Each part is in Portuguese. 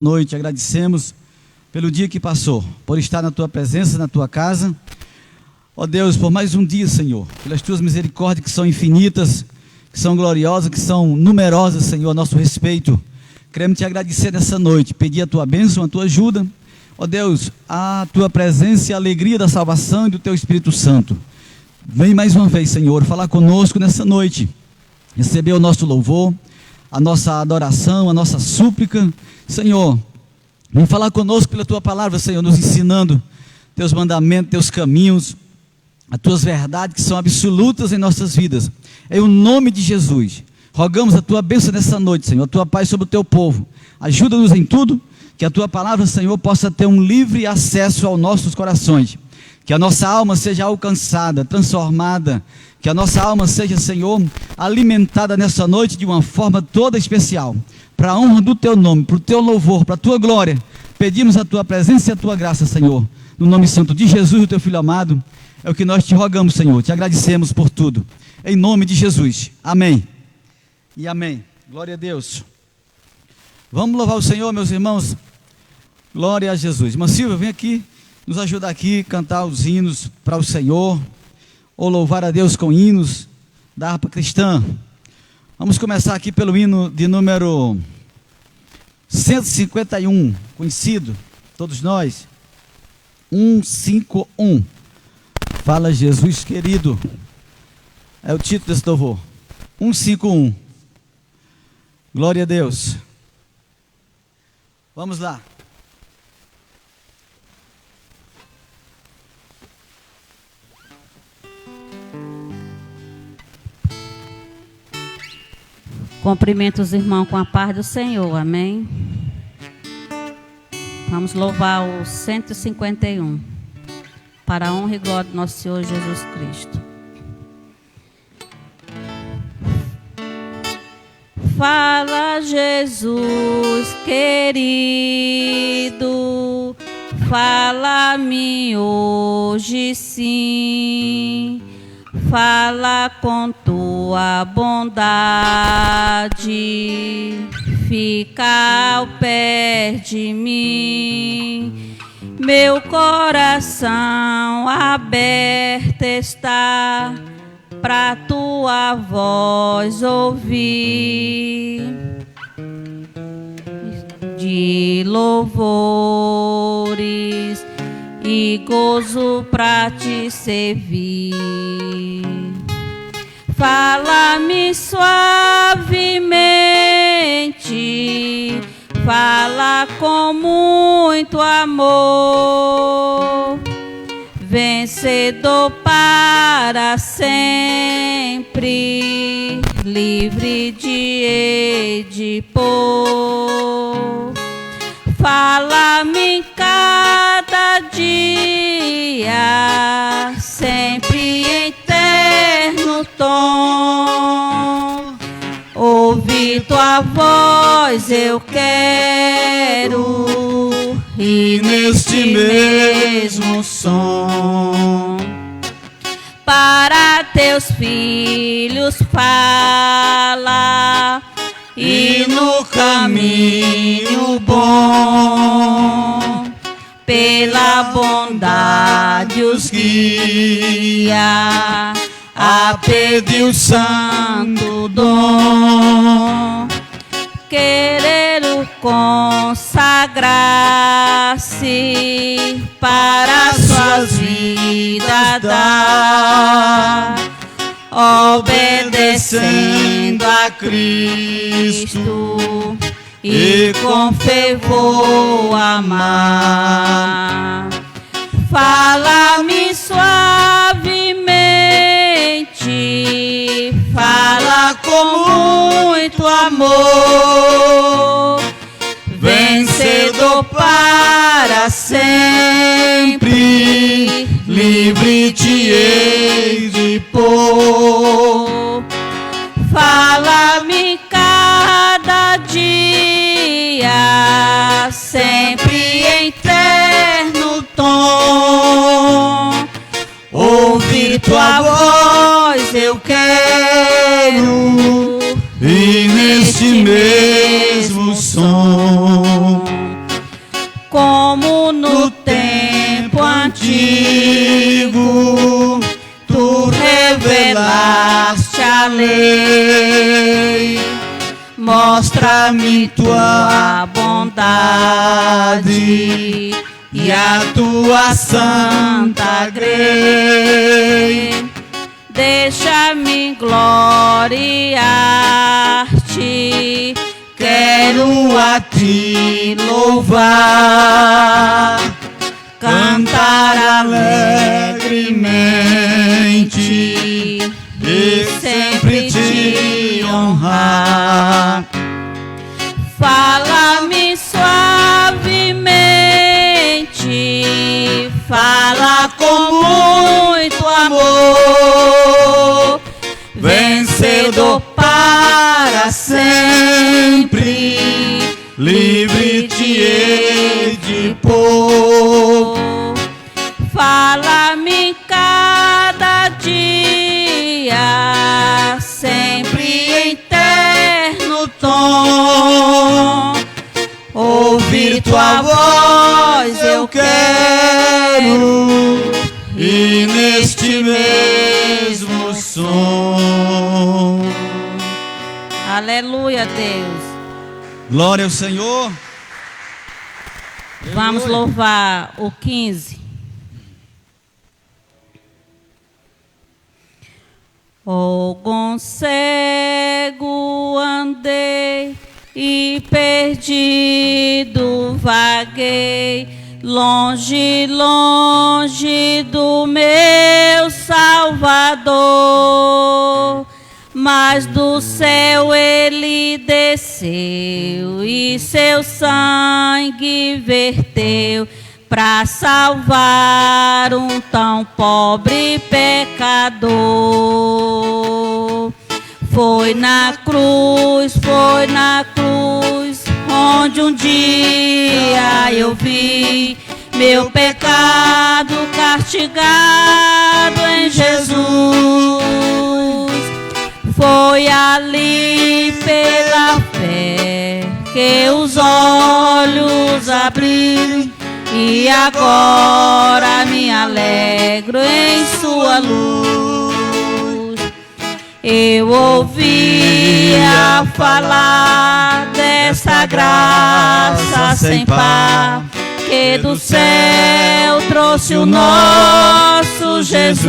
Noite, agradecemos pelo dia que passou, por estar na tua presença, na tua casa. Ó Deus, por mais um dia, Senhor, pelas tuas misericórdias que são infinitas, que são gloriosas, que são numerosas, Senhor, a nosso respeito. Queremos te agradecer nessa noite, pedir a tua bênção, a tua ajuda. Ó Deus, a tua presença e a alegria da salvação e do teu Espírito Santo. Vem mais uma vez, Senhor, falar conosco nessa noite, receber o nosso louvor, a nossa adoração, a nossa súplica. Senhor, vem falar conosco pela tua palavra, Senhor, nos ensinando teus mandamentos, teus caminhos, as tuas verdades que são absolutas em nossas vidas. Em o nome de Jesus, rogamos a tua bênção nessa noite, Senhor, a tua paz sobre o teu povo. Ajuda-nos em tudo, que a tua palavra, Senhor, possa ter um livre acesso aos nossos corações. Que a nossa alma seja alcançada, transformada, que a nossa alma seja, Senhor, alimentada nessa noite de uma forma toda especial. Para a honra do teu nome, para o teu louvor, para a tua glória, pedimos a tua presença e a tua graça, Senhor. No nome santo de Jesus, o teu Filho amado, é o que nós te rogamos, Senhor. Te agradecemos por tudo. Em nome de Jesus. Amém. E amém. Glória a Deus. Vamos louvar o Senhor, meus irmãos. Glória a Jesus. Irmã Silvia, vem aqui, nos ajudar aqui, cantar os hinos para o Senhor, ou louvar a Deus com hinos da harpa cristã. Vamos começar aqui pelo hino de número 151, conhecido, todos nós, 151. Fala Jesus querido, é o título desse louvor, 151. Glória a Deus. Vamos lá. Cumprimento os irmãos com a paz do Senhor, amém? Vamos louvar o 151, para a honra e glória do nosso Senhor Jesus Cristo. Fala Jesus querido, fala-me hoje sim. Fala com tua bondade, fica ao pé de mim. Meu coração aberto está pra tua voz ouvir. De louvores e gozo pra te servir. Fala-me suavemente, fala com muito amor, vencedor para sempre, livre de Edipor. Fala-me cada dia, sempre em terno tom. Ouvir tua voz eu quero, e neste mesmo som. Para teus filhos fala, e no caminho bom, pela bondade os guia, a pedir o santo dom. Querer o consagrar-se para suas vidas dar, obedecendo a Cristo e com fervor amar. Fala-me suavemente, fala com muito amor, vencedor para sempre, livre te hei de pôr. Fala-me cada dia, sempre em terno tom. Ouvir tua voz eu quero, e neste mesmo som. como no tempo antigo, tu revelaste a lei. Mostra-me tua bondade e a tua santa grei. Deixa-me gloriar-te, quero a ti louvar, cantar alegremente e sempre te honrar. Fala-me suavemente, fala com muito amor, vencedor para sempre, livre te hei de pôr. Fala-me cada dia, sempre em terno tom, ouvir tua voz eu quero, e neste mesmo som. Aleluia, Deus. Glória ao Senhor. Vamos louvar o 15. Algum cego andei e perdido vaguei, longe, longe do meu Salvador. Mas do céu ele desceu e seu sangue verteu para salvar um tão pobre pecador. Foi na cruz, onde um dia eu vi meu pecado castigado em Jesus. Foi ali pela fé que os olhos abri, e agora me alegro em sua luz. Eu ouvia falar dessa graça sem par, que do céu trouxe o nosso Jesus.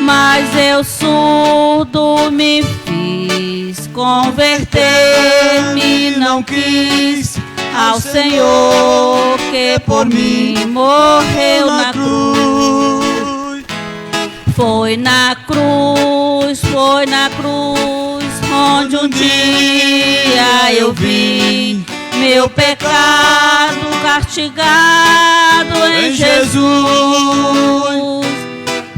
Mas eu surdo me fiz, converter-me não quis ao Senhor que por mim morreu na cruz. Foi na cruz, onde um dia eu vi meu pecado castigado em Jesus.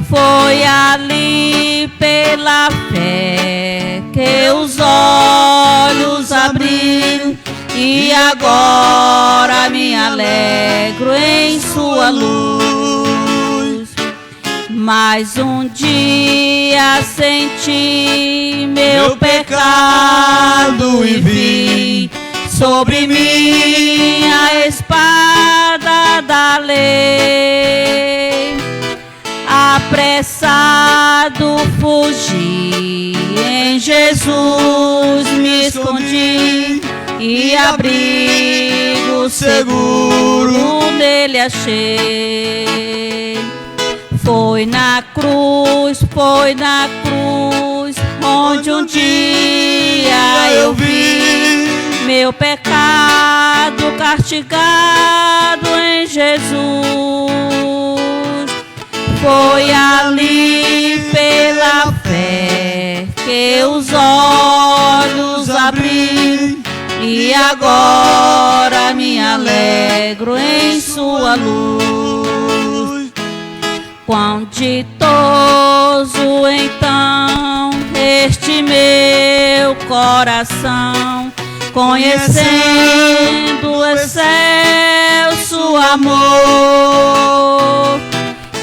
Foi ali pela fé que os olhos abriram, e agora me alegro em sua luz. Mais um dia senti meu pecado e vi sobre mim a espada da lei. Apressado fugi, em Jesus me escondi, e abrigo seguro nele achei. Foi na cruz, onde um dia eu vi meu pecado castigado em Jesus. Foi ali pela fé que os olhos abri, e agora me alegro em sua luz. Quão ditoso então este meu coração, conhecendo o excelso amor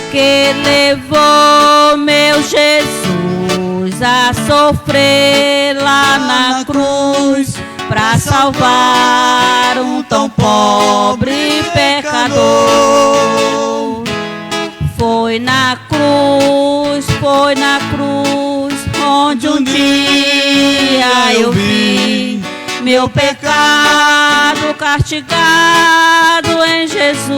que levou meu Jesus a sofrer lá na cruz, para salvar um tão pobre pecador. Foi na cruz, onde um dia eu vi meu pecado castigado em Jesus.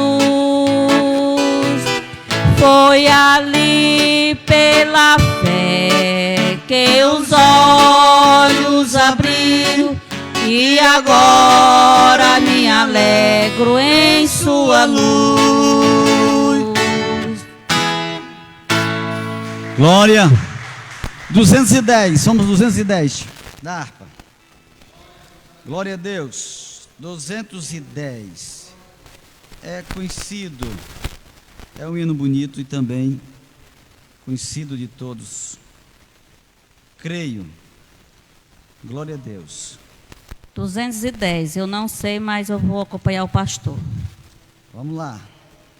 Foi ali pela fé que os olhos abriu, e agora me alegro em sua luz. Glória. 210, somos 210 da harpa. Glória a Deus. 210 é conhecido, é um hino bonito e também conhecido de todos. Creio. Glória a Deus. 210, eu não sei, mas eu vou acompanhar o pastor. Vamos lá.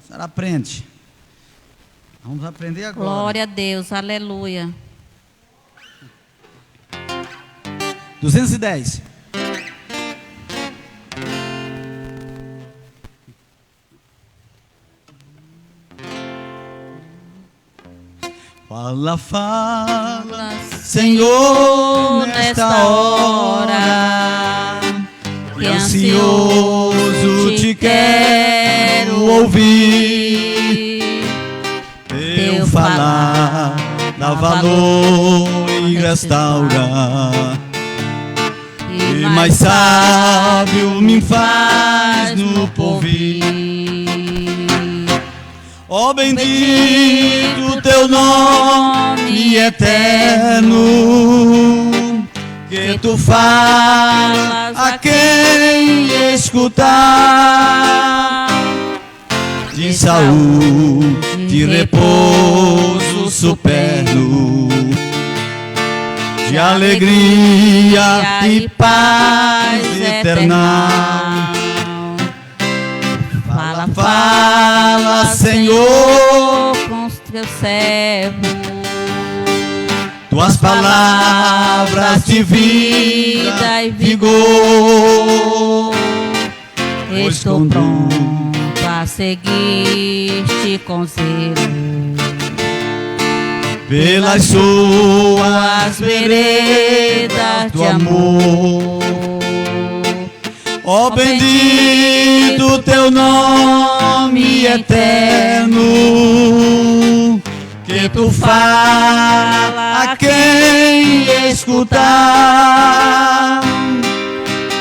A senhora aprende. Vamos aprender agora. Glória a Deus, aleluia. 210. Fala, fala, Senhor, nesta hora, que ansioso te quero ouvir. Teu falar dá valor e restaura, e mais sábio me faz no porvir. Ó bendito teu nome eterno, que tu falas a quem escutar. De saúde, de repouso superno, de alegria e paz eterna. Fala, fala, Senhor, com teu servo. Tuas palavras de vida e vigor. Estou pronto a seguir-te com zelo, pelas suas veredas de amor. Ó bendito teu nome eterno, que tu fala a quem escutar.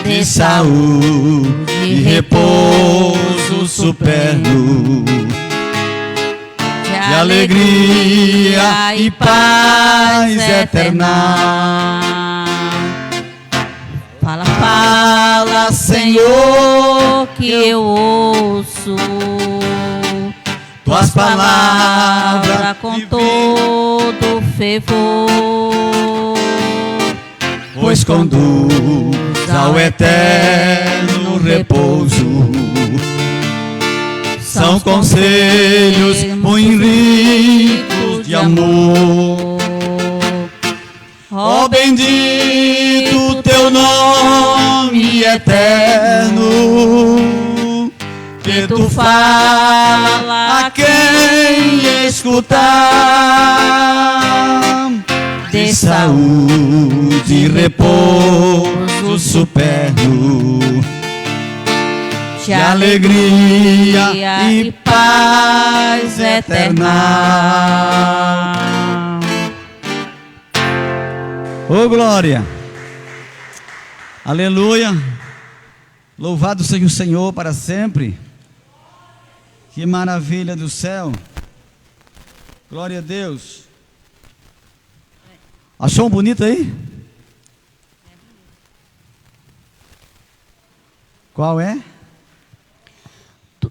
De saúde e repouso superno, de alegria e paz eterna. Fala, Fala, Senhor, que eu ouço tuas palavras com todo fervor, pois conduz ao eterno repouso. São conselhos muito ricos de amor. Ó bendito teu nome eterno, que tu fala a quem escutar. De saúde e repouso superno, de alegria e paz eterna. Ô glória, aleluia, louvado seja o Senhor para sempre. Que maravilha do céu, glória a Deus. Achou um bonito aí? Qual é?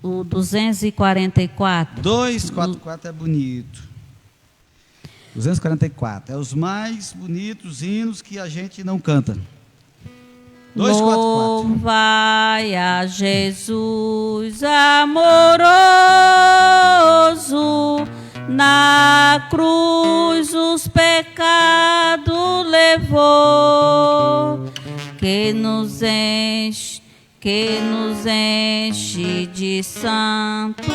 O 244. 244 é bonito. 244 é os mais bonitos hinos que a gente não canta. 244. Louvai a Jesus amoroso, na cruz os pecados levou, que nos enche que nos enche de santo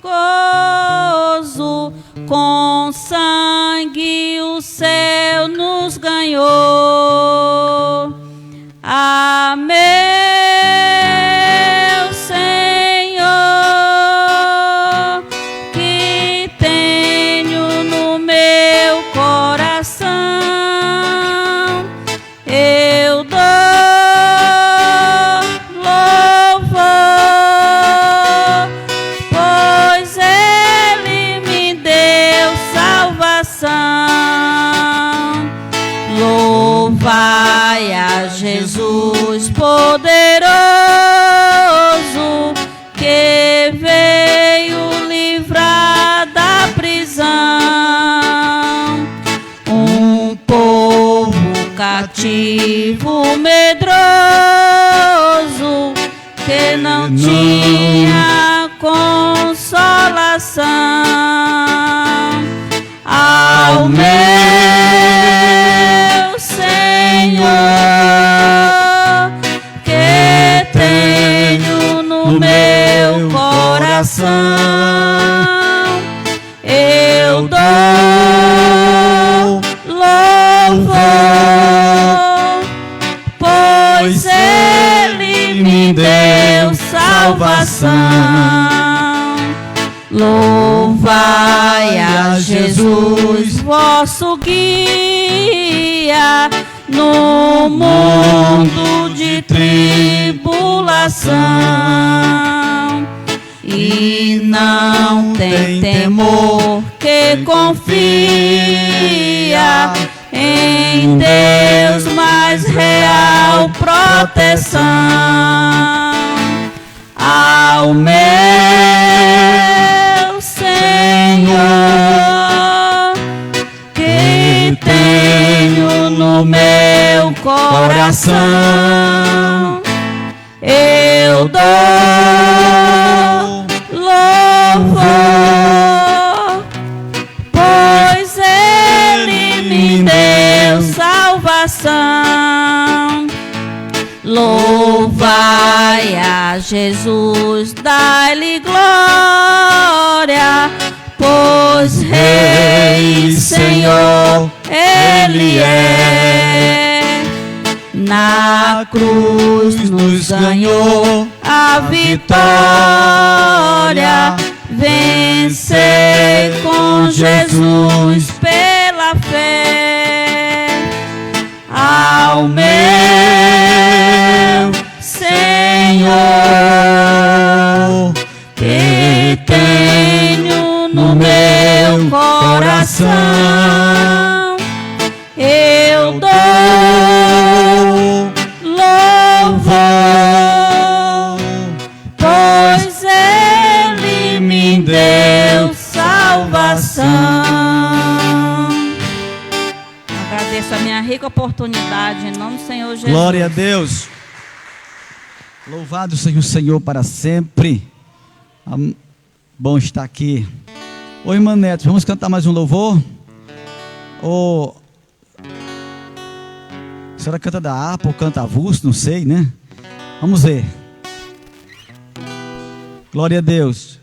gozo. Com sangue o céu nos ganhou. Ah, meu Senhor, que tenho no meu coração, eu dou louvor, pois Ele me deu salvação. Louvai a Jesus poderoso, que veio livrar da prisão um povo cativo, medroso, que não tinha consolação. Ao meu Senhor, que tenho no meu coração, eu dou louvor, pois Ele me deu salvação. Louvai a Jesus, vosso guia, no mundo de tribulação. E não tem temor, que confia em Deus, mais real proteção. Ao meu Senhor, que tenho no meu coração, eu dou louvor, pois Ele me deu salvação. Louvai a Jesus, dai-lhe glória, pois Rei e Senhor Ele é. Na cruz nos ganhou a vitória, vencei com Jesus pela fé. Ao meu Senhor, que tenho no meu coração, eu dou louvor, pois Ele me deu salvação. Agradeço a minha rica oportunidade em nome do Senhor Jesus. Glória a Deus. Louvado seja o Senhor para sempre. Bom estar aqui. Ô irmã Neto, vamos cantar mais um louvor? Ou a senhora canta da harpa ou canta avulso, não sei, né? Vamos ver. Glória a Deus.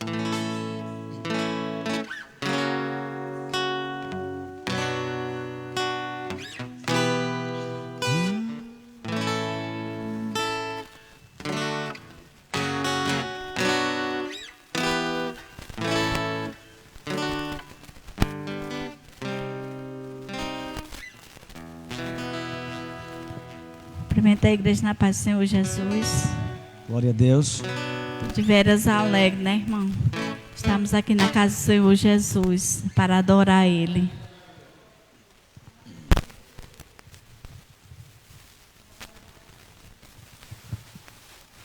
Cumprimento a igreja na paz do Senhor Jesus. Glória a Deus. De veras alegre, né, irmão? Estamos aqui na casa do Senhor Jesus para adorar Ele.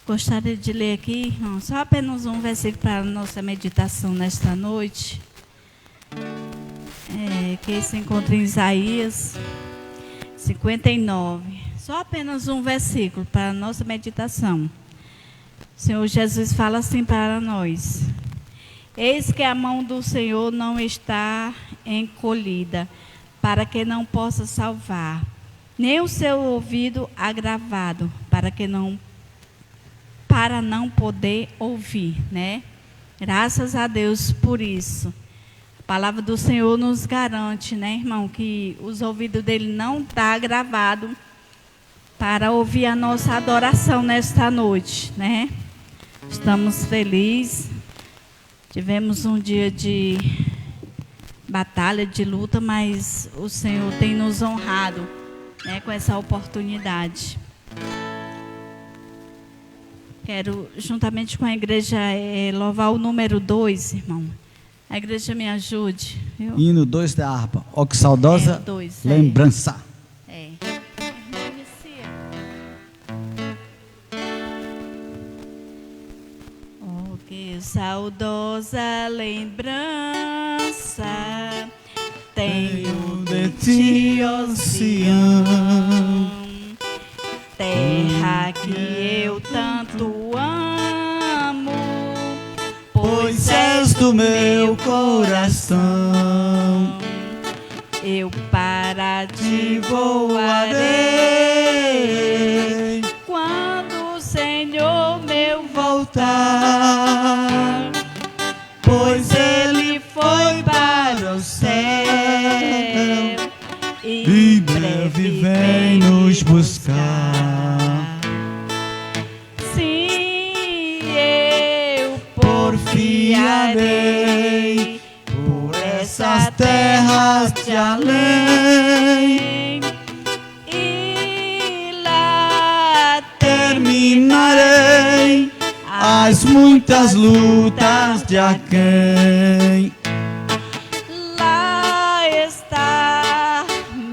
Gostaria de ler aqui, irmão, só apenas um versículo para a nossa meditação nesta noite. Que se encontra em Isaías 59. Só apenas um versículo para a nossa meditação. O Senhor Jesus fala assim para nós: eis que a mão do Senhor não está encolhida, para que não possa salvar, nem o seu ouvido agravado, para que não para não poder ouvir, né? Graças a Deus por isso. A palavra do Senhor nos garante, né, irmão, que os ouvidos dele não estão gravados para ouvir a nossa adoração nesta noite, né? Estamos felizes. Tivemos um dia de batalha, de luta, mas o Senhor tem nos honrado, né, com essa oportunidade. Quero, juntamente com a igreja, louvar o número 2, irmão. A igreja me ajude. Viu? Hino 2 da harpa. Ó, que saudosa lembrança. É. Inicia. Oh, que saudosa lembrança tenho de ti, ó Sião, terra que eu tanto amo, Pois és do meu coração. Eu para ti voarei quando o Senhor meu voltar, pois Ele foi para o céu e breve vem nos buscar. Sim, eu porfiarei por essas terras de além, e lá terminarei as muitas lutas de aquém. Lá está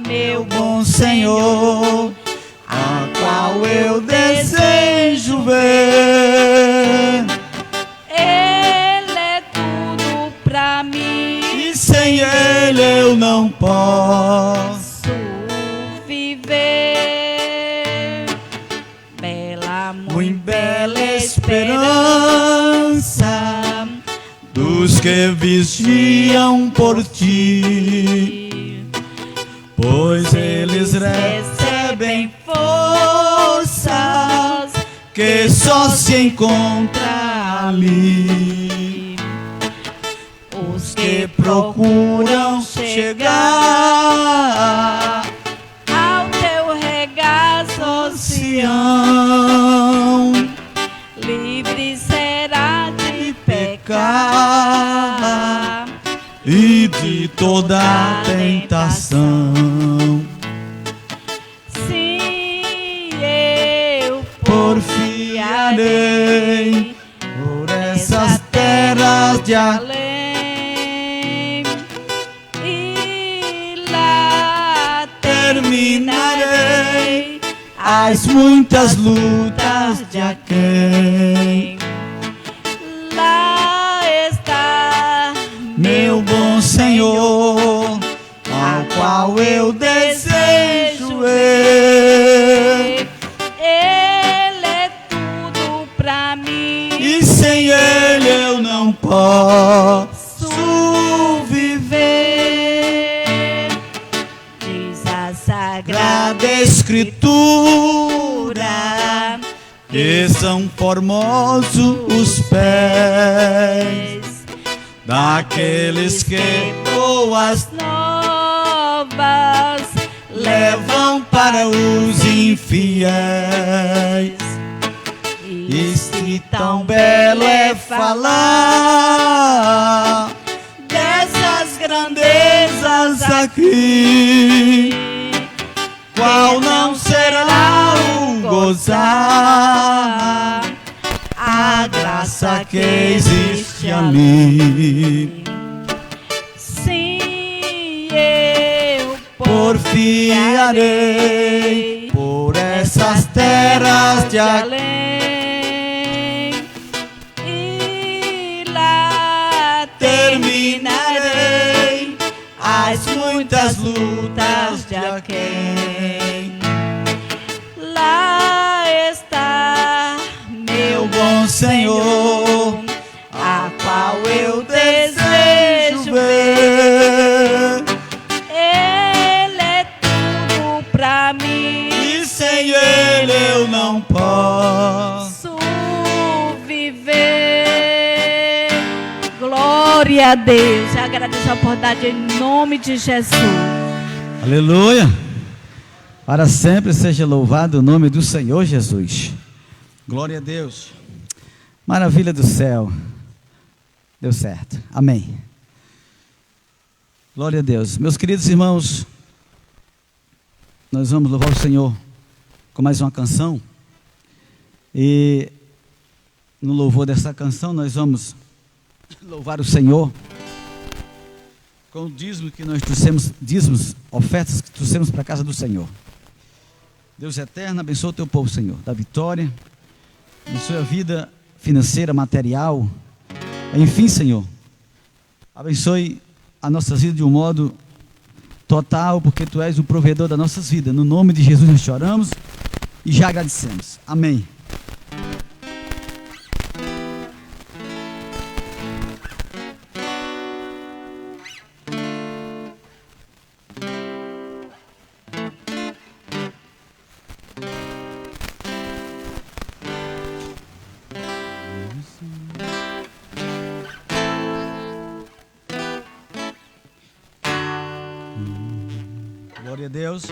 meu Bom Senhor, a qual eu desejo ver, Ele é tudo pra mim. e sem Ele eu não posso. Posso viver bela, Muito bela esperança dos que vigiam por ti, pois eles recebem forças que só se encontra ali. Os que procuram chegar ao teu regaço, Sião, livre será de pecar e de toda tentação. Sim, eu Porfiarei por essas terras de além, e lá terminarei as muitas lutas de aquém. Lá está Meu bom Senhor, ao qual eu desejo ver, Ele é tudo pra mim. e sem Ele eu não posso viver. Diz a Sagrada Sagrada Escritura, que são formosos os pés daqueles que boas novas levam para os infiéis. E se tão belo é falar dessas grandezas aqui, qual não será o gozar a graça que existe ali. Sim, eu Porfiarei por essas terras de além, e lá terminarei as muitas lutas de aquém. Lá está Meu bom Senhor, a qual eu desejo ver, Ele é tudo pra mim. e sem Ele eu não posso Posso Glória a Deus. Eu agradeço a oportunidade em nome de Jesus. Aleluia. Para sempre seja louvado o nome do Senhor Jesus. Glória a Deus. Maravilha do céu. Deu certo. Amém. Glória a Deus. Meus queridos irmãos, nós vamos louvar o Senhor com mais uma canção. E no louvor dessa canção nós vamos louvar o Senhor com o dízimo que nós trouxemos, dízimos, ofertas que trouxemos para a casa do Senhor. Deus eterno, abençoa o teu povo, Senhor, da vitória, abençoe a vida financeira, material, enfim, Senhor, abençoe a nossa vida de um modo total, porque Tu és o provedor das nossas vidas. No nome de Jesus nós choramos e já agradecemos. Amém. Glória a Deus.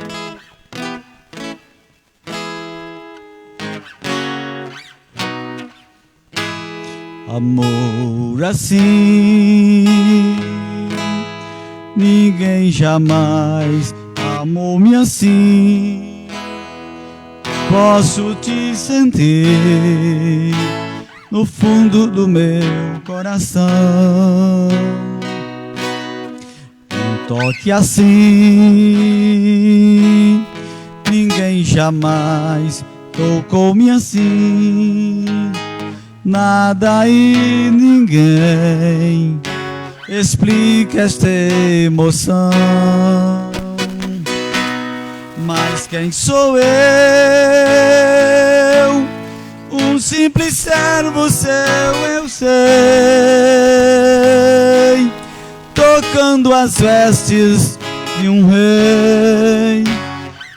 Amor assim, ninguém jamais amou-me assim. Posso te sentir no fundo do meu coração. Toque assim, ninguém jamais tocou-me assim. Nada e ninguém explica esta emoção. Mas quem sou eu? Um simples servo seu, eu sei, tocando as vestes de um rei,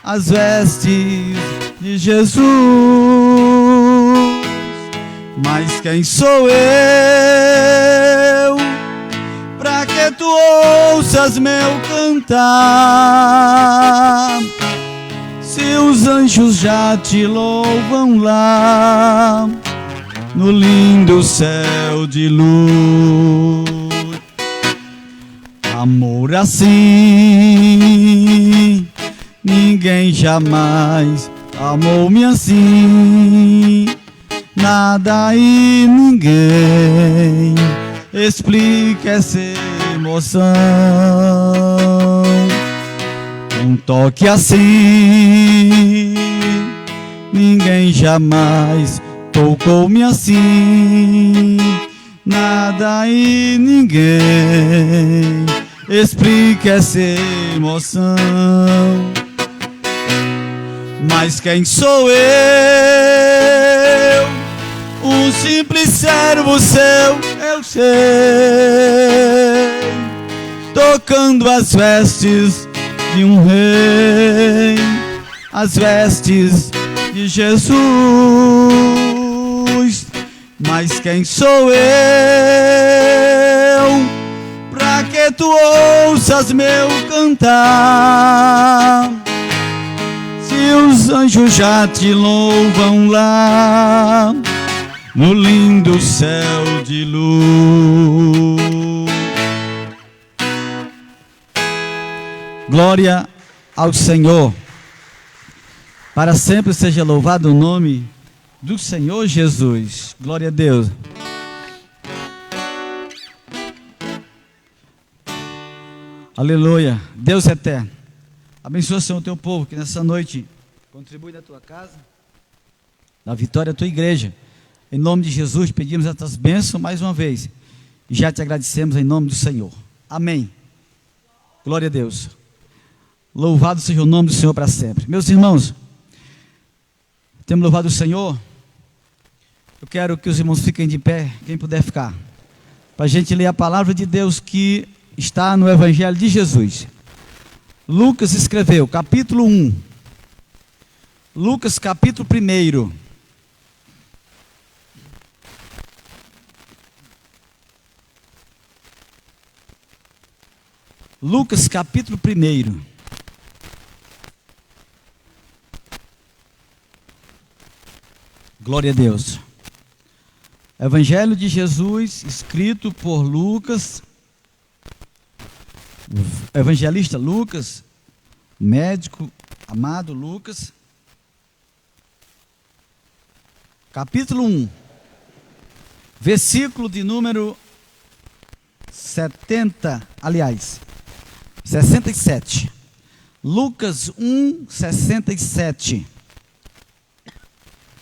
as vestes de Jesus. Mas quem sou eu, pra que tu ouças meu cantar, se os anjos já te louvam lá, no lindo céu de luz? Amor assim, ninguém jamais amou-me assim. Nada e ninguém explica essa emoção. Um toque assim, ninguém jamais tocou-me assim. Nada e ninguém explica essa emoção. Mas quem sou eu? Um simples servo seu, eu sei, tocando as vestes de um rei, as vestes de Jesus. Mas quem sou eu, pra que tu ouças meu cantar, se os anjos já te louvam lá, no lindo céu de luz? Glória ao Senhor. Para sempre seja louvado o nome do Senhor Jesus. Glória a Deus. Aleluia. Deus eterno, abençoa, Senhor, o teu povo que nessa noite contribui na tua casa, na vitória da tua igreja. Em nome de Jesus pedimos essas bênçãos mais uma vez e já te agradecemos em nome do Senhor. Amém. Glória a Deus. Louvado seja o nome do Senhor para sempre. Meus irmãos, temos louvado o Senhor. Eu quero que os irmãos fiquem de pé, quem puder ficar, para a gente ler a palavra de Deus que está no Evangelho de Jesus. Lucas escreveu, capítulo 1. Lucas, capítulo 1. Lucas capítulo 1. Glória a Deus. Evangelho de Jesus, escrito por Lucas, evangelista Lucas, médico amado Lucas, capítulo 1, versículo de número 67. Lucas 1, 67.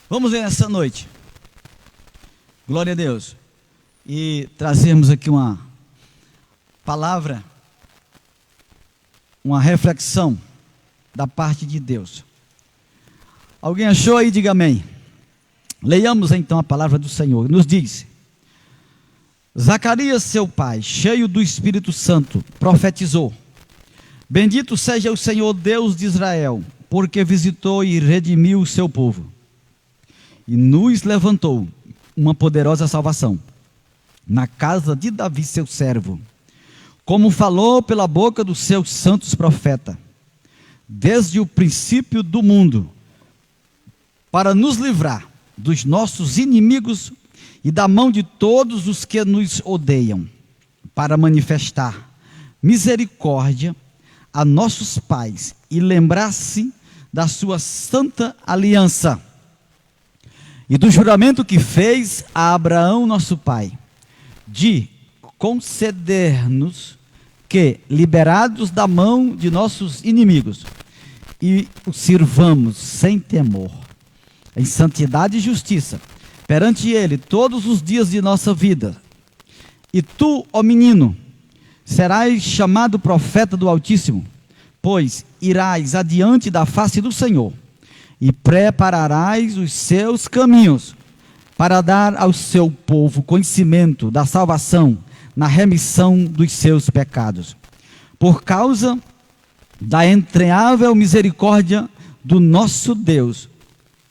Vamos ler nessa noite. Glória a Deus. E trazermos aqui uma palavra, uma reflexão da parte de Deus. Alguém achou aí? Diga amém. Leiamos então a palavra do Senhor. Nos diz: Zacarias, seu pai, cheio do Espírito Santo, profetizou: Bendito seja o Senhor Deus de Israel, porque visitou e redimiu o seu povo, e nos levantou uma poderosa salvação na casa de Davi, seu servo, como falou pela boca dos seus santos profetas, desde o princípio do mundo, para nos livrar dos nossos inimigos e da mão de todos os que nos odeiam, para manifestar misericórdia a nossos pais e lembrar-se da sua santa aliança e do juramento que fez a Abraão nosso pai, de conceder-nos que, liberados da mão de nossos inimigos, e o sirvamos sem temor, em santidade e justiça, perante ele todos os dias de nossa vida. E tu, ó menino, serás chamado profeta do Altíssimo, pois irás adiante da face do Senhor, e prepararás os seus caminhos, para dar ao seu povo conhecimento da salvação, na remissão dos seus pecados, por causa da entrañável misericórdia do nosso Deus,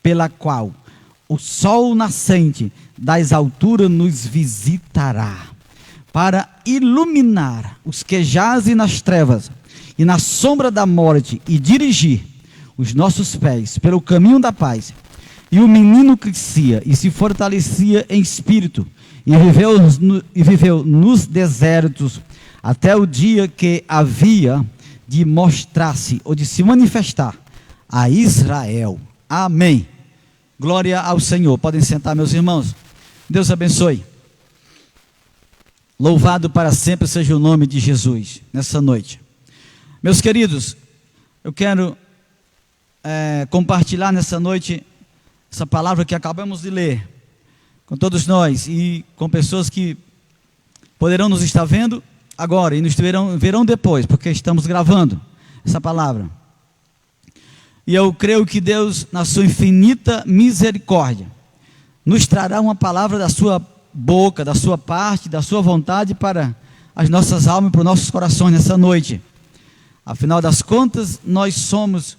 pela qual o sol nascente das alturas nos visitará, para iluminar os que jazem nas trevas e na sombra da morte, e dirigir os nossos pés pelo caminho da paz. E o menino crescia e se fortalecia em espírito, e viveu nos desertos até o dia que havia de mostrar-se ou de se manifestar a Israel. Amém. Glória ao Senhor. Podem sentar, meus irmãos. Deus abençoe. Louvado para sempre seja o nome de Jesus nessa noite. Meus queridos, eu quero compartilhar nessa noite essa palavra que acabamos de ler com todos nós e com pessoas que poderão nos estar vendo agora e nos verão depois, porque estamos gravando essa palavra. E eu creio que Deus, na sua infinita misericórdia, nos trará uma palavra da sua boca, da sua parte, da sua vontade para as nossas almas e para os nossos corações nessa noite. Afinal das contas, nós somos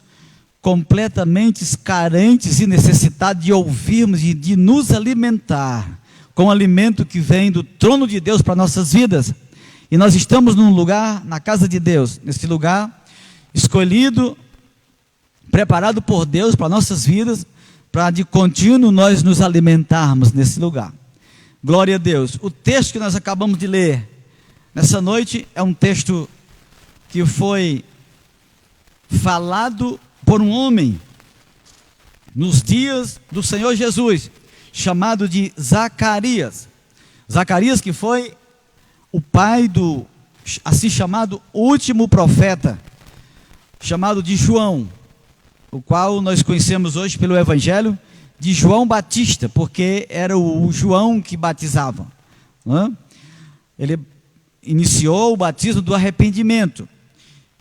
completamente carentes e necessitados de ouvirmos e de nos alimentar com o alimento que vem do trono de Deus para nossas vidas. E nós estamos num lugar, na casa de Deus, nesse lugar escolhido, preparado por Deus para nossas vidas, para de contínuo nós nos alimentarmos nesse lugar. Glória a Deus. O texto que nós acabamos de ler nessa noite é um texto que foi falado por um homem nos dias do Senhor Jesus, chamado de Zacarias. Zacarias, que foi o pai do assim chamado último profeta, chamado de João, o qual nós conhecemos hoje pelo Evangelho de João Batista, porque era o João que batizava, não é? Ele iniciou o batismo do arrependimento.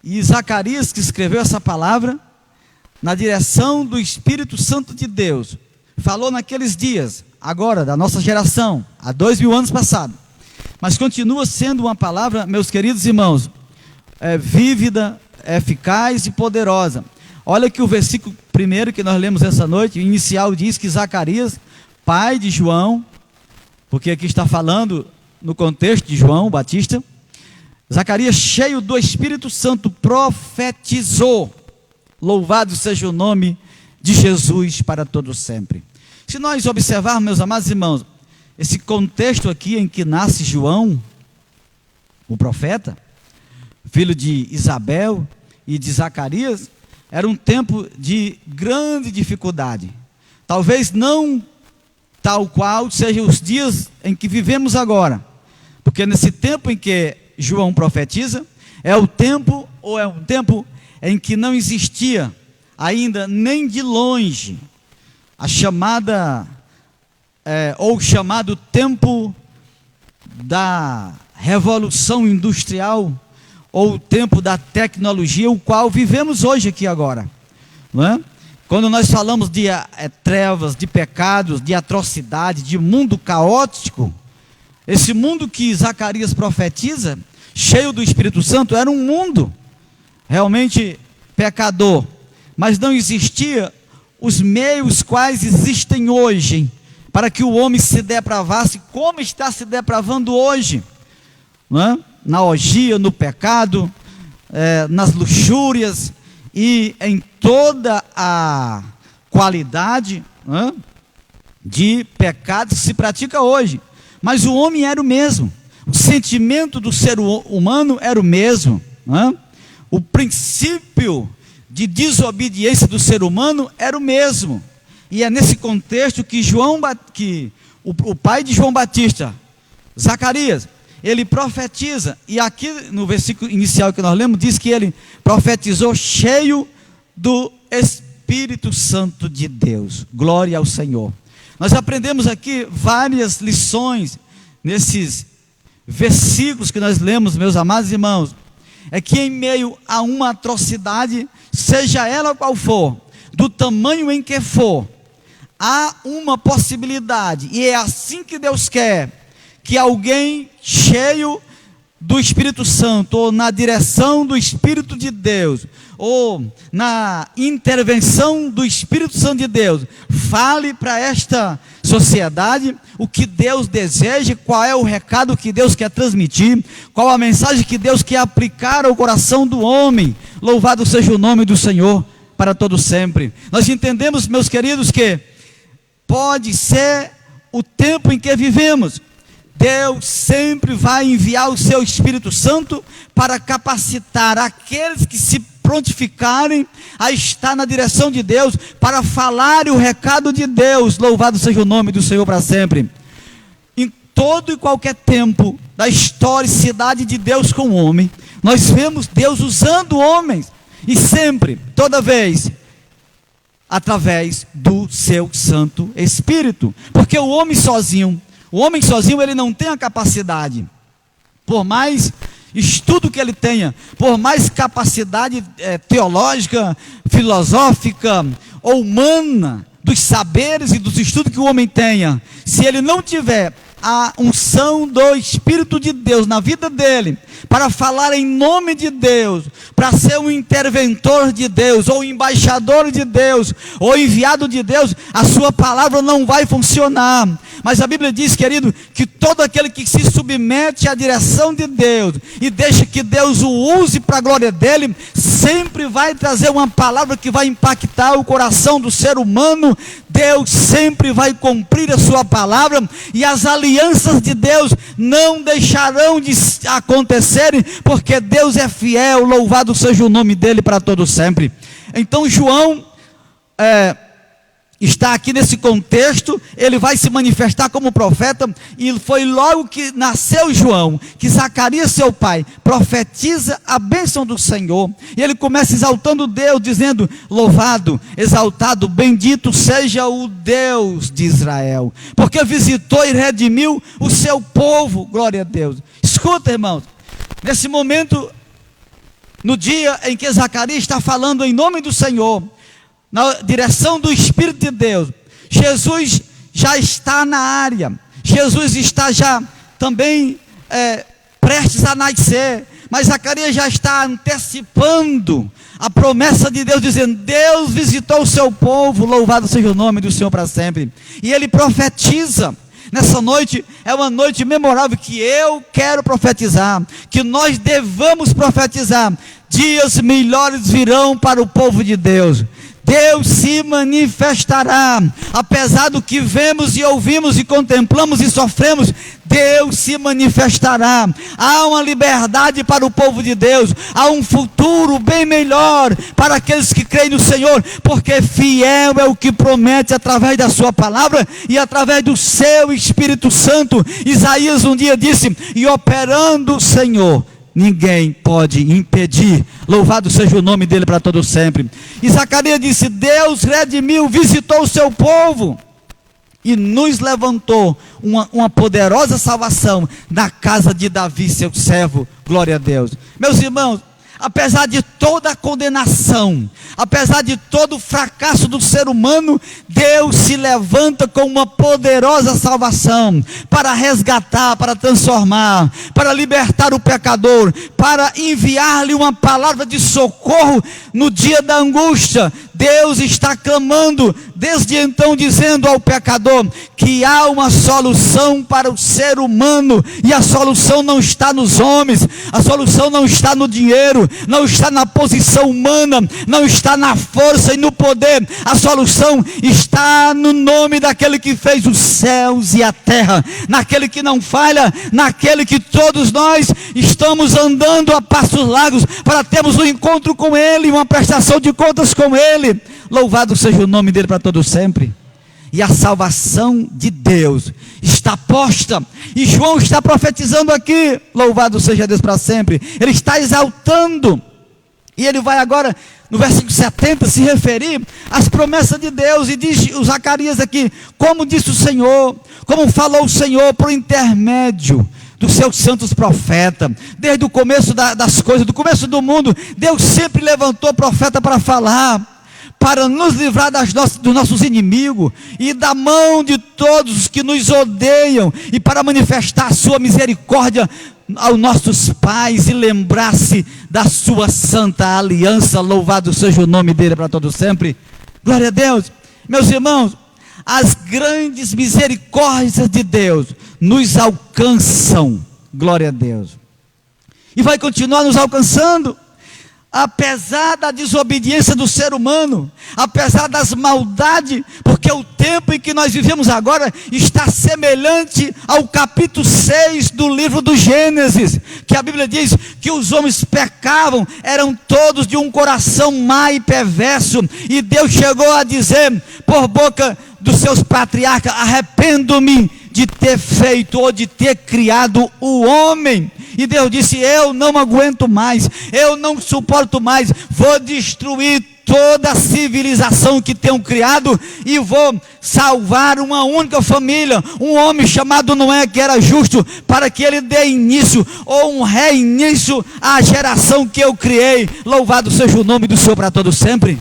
E Zacarias, que escreveu essa palavra na direção do Espírito Santo de Deus, falou naqueles dias, agora da nossa geração, há 2000 anos passados, mas continua sendo uma palavra, meus queridos irmãos, vívida, eficaz e poderosa. Olha que o versículo primeiro que nós lemos essa noite, inicial, diz que Zacarias, pai de João, porque aqui está falando no contexto de João Batista, Zacarias, cheio do Espírito Santo, profetizou. Louvado seja o nome de Jesus para todo sempre. Se nós observarmos, meus amados irmãos, esse contexto aqui em que nasce João, o profeta, filho de Isabel e de Zacarias, era um tempo de grande dificuldade. Talvez não tal qual sejam os dias em que vivemos agora, porque nesse tempo em que João profetiza, é um tempo em que não existia ainda nem de longe a chamada ou chamado tempo da revolução industrial, ou o tempo da tecnologia, o qual vivemos hoje aqui agora, não é? Quando nós falamos de trevas, de pecados, de atrocidade, de mundo caótico, esse mundo que Zacarias profetiza, cheio do Espírito Santo, era um mundo realmente pecador, mas não existia os meios quais existem hoje, para que o homem se depravasse, como está se depravando hoje, não é? Na orgia, no pecado, nas luxúrias e em toda a qualidade, não é? De pecado que se pratica hoje. Mas o homem era o mesmo, o sentimento do ser humano era o mesmo, não é? O princípio de desobediência do ser humano era o mesmo. E é nesse contexto que o pai de João Batista, Zacarias, ele profetiza, e aqui no versículo inicial que nós lemos, diz que ele profetizou cheio do Espírito Santo de Deus. Glória ao Senhor. Nós aprendemos aqui várias lições nesses versículos que nós lemos, meus amados irmãos. É que em meio a uma atrocidade, seja ela qual for, do tamanho em que for, há uma possibilidade, e é assim que Deus quer, que alguém cheio do Espírito Santo, ou na direção do Espírito de Deus, ou na intervenção do Espírito Santo de Deus, fale para esta sociedade o que Deus deseja, qual é o recado que Deus quer transmitir, qual a mensagem que Deus quer aplicar ao coração do homem. Louvado seja o nome do Senhor para todo sempre. Nós entendemos, meus queridos, que pode ser o tempo em que vivemos, Deus sempre vai enviar o seu Espírito Santo para capacitar aqueles que se prontificarem a estar na direção de Deus, para falar o recado de Deus. Louvado seja o nome do Senhor para sempre. Em todo e qualquer tempo da historicidade de Deus com o homem, nós vemos Deus usando homens, e sempre, toda vez, através do seu Santo Espírito, porque o homem sozinho ele não tem a capacidade, por mais estudo que ele tenha, por mais capacidade teológica, filosófica ou humana, dos saberes e dos estudos que o homem tenha, se ele não tiver a unção do Espírito de Deus na vida dele, para falar em nome de Deus, para ser um interventor de Deus, ou embaixador de Deus, ou enviado de Deus, a sua palavra não vai funcionar. Mas a Bíblia diz, querido, que todo aquele que se submete à direção de Deus, e deixa que Deus o use para a glória dele, sempre vai trazer uma palavra que vai impactar o coração do ser humano. Deus sempre vai cumprir a sua palavra, e as alianças de Deus não deixarão de acontecerem, porque Deus é fiel. Louvado seja o nome dele para todo sempre. Então João está aqui nesse contexto, ele vai se manifestar como profeta, e foi logo que nasceu João, que Zacarias, seu pai, profetiza a bênção do Senhor, e ele começa exaltando Deus, dizendo: louvado, exaltado, bendito seja o Deus de Israel, porque visitou e redimiu o seu povo. Glória a Deus. Escuta, irmãos, nesse momento, no dia em que Zacarias está falando em nome do Senhor, na direção do Espírito de Deus, Jesus já está na área, Jesus está já também prestes a nascer, mas Zacarias já está antecipando a promessa de Deus, dizendo: Deus visitou o seu povo, louvado seja o nome do Senhor para sempre. E ele profetiza Nessa noite é uma noite memorável que eu quero profetizar, que nós devamos profetizar. Dias melhores virão para o povo de Deus. Deus se manifestará, apesar do que vemos e ouvimos e contemplamos e sofremos, Deus se manifestará. Há uma liberdade para o povo de Deus, há um futuro bem melhor para aqueles que creem no Senhor, porque fiel é o que promete através da sua palavra e através do seu Espírito Santo. Isaías um dia disse: e operando o Senhor, ninguém pode impedir. Louvado seja o nome dele para todo sempre. E Zacarias disse: Deus redimiu, visitou o seu povo e nos levantou uma poderosa salvação na casa de Davi, seu servo. Glória a Deus. Meus irmãos, apesar de toda a condenação, apesar de todo o fracasso do ser humano, Deus se levanta com uma poderosa salvação, para resgatar, para transformar, para libertar o pecador, para enviar-lhe uma palavra de socorro no dia da angústia. Deus está clamando desde então, dizendo ao pecador que há uma solução para o ser humano, e a solução não está nos homens, a solução não está no dinheiro, não está na posição humana, não está na força e no poder. A solução está no nome daquele que fez os céus e a terra, naquele que não falha, naquele que todos nós estamos andando a passos largos para termos um encontro com ele, uma prestação de contas com ele. Louvado seja o nome dele para todo sempre. E a salvação de Deus está posta, e João está profetizando aqui. Louvado seja Deus para sempre. Ele está exaltando, e ele vai agora no versículo 70 se referir às promessas de Deus, e diz o Zacarias aqui: como disse o Senhor, como falou o Senhor por intermédio dos seus santos profetas, desde o começo das coisas, do começo do mundo, Deus sempre levantou profeta para falar, para nos livrar dos nossos inimigos, e da mão de todos os que nos odeiam, e para manifestar a sua misericórdia aos nossos pais, e lembrar-se da sua santa aliança. Louvado seja o nome dele para todo sempre. Glória a Deus. Meus irmãos, as grandes misericórdias de Deus nos alcançam. Glória a Deus. E vai continuar nos alcançando, apesar da desobediência do ser humano, apesar das maldades, porque o tempo em que nós vivemos agora está semelhante ao capítulo 6 do livro do Gênesis, que a Bíblia diz que os homens pecavam, eram todos de um coração mau e perverso, e Deus chegou a dizer por boca dos seus patriarcas: arrependo-me de ter feito ou de ter criado o homem. E Deus disse: eu não aguento mais, eu não suporto mais, vou destruir toda a civilização que tenho criado, e vou salvar uma única família, um homem chamado Noé, que era justo, para que ele dê início, ou um reinício, à geração que eu criei. Louvado seja o nome do Senhor para todo sempre.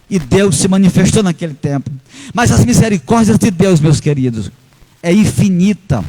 E Deus se manifestou naquele tempo. Mas as misericórdias de Deus, meus queridos, é infinita.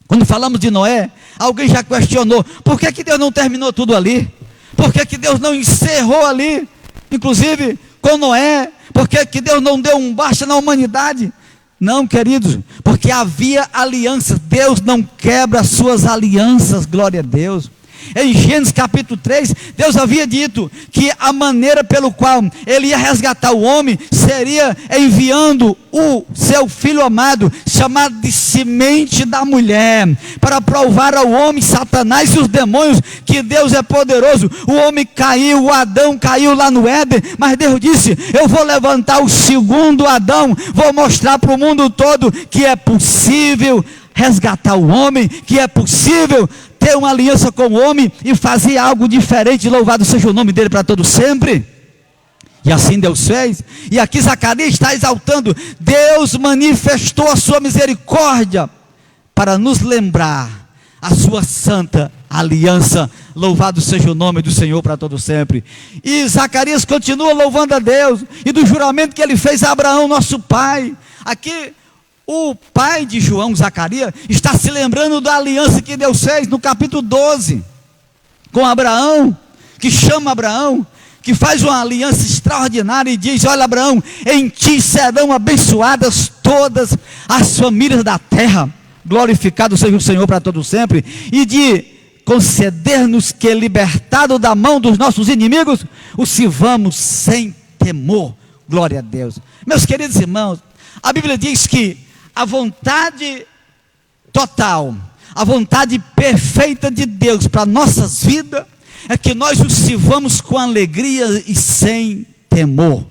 Quando falamos de Noé, alguém já questionou: por que Deus não terminou tudo ali? Por que Deus não encerrou ali, inclusive com Noé? Por que Deus não deu um basta na humanidade? Não, queridos, porque havia alianças. Deus não quebra as suas alianças. Glória a Deus. Em Gênesis capítulo 3, Deus havia dito que a maneira pelo qual ele ia resgatar o homem seria enviando o seu filho amado, chamado de semente da mulher, para provar ao homem, Satanás e os demônios, que Deus é poderoso. O homem caiu, o Adão caiu lá no Éden, mas Deus disse: eu vou levantar o segundo Adão, vou mostrar para o mundo todo que é possível resgatar o homem, que é possível ter uma aliança com o homem e fazer algo diferente. Louvado seja o nome dele para todo sempre. E assim Deus fez. E aqui Zacarias está exaltando: Deus manifestou a sua misericórdia para nos lembrar a sua santa aliança. Louvado seja o nome do Senhor para todo sempre. E Zacarias continua louvando a Deus, e do juramento que ele fez a Abraão, nosso pai. Aqui o pai de João, Zacarias, está se lembrando da aliança que Deus fez no capítulo 12 com Abraão, que chama Abraão, que faz uma aliança extraordinária e diz: olha, Abraão, em ti serão abençoadas todas todas as famílias da terra. Glorificado seja o Senhor para todo sempre, e de conceder-nos que, libertado da mão dos nossos inimigos, o sirvamos sem temor. Glória a Deus. Meus queridos irmãos, a Bíblia diz que a vontade total, a vontade perfeita de Deus para nossas vidas é que nós o sirvamos com alegria e sem temor.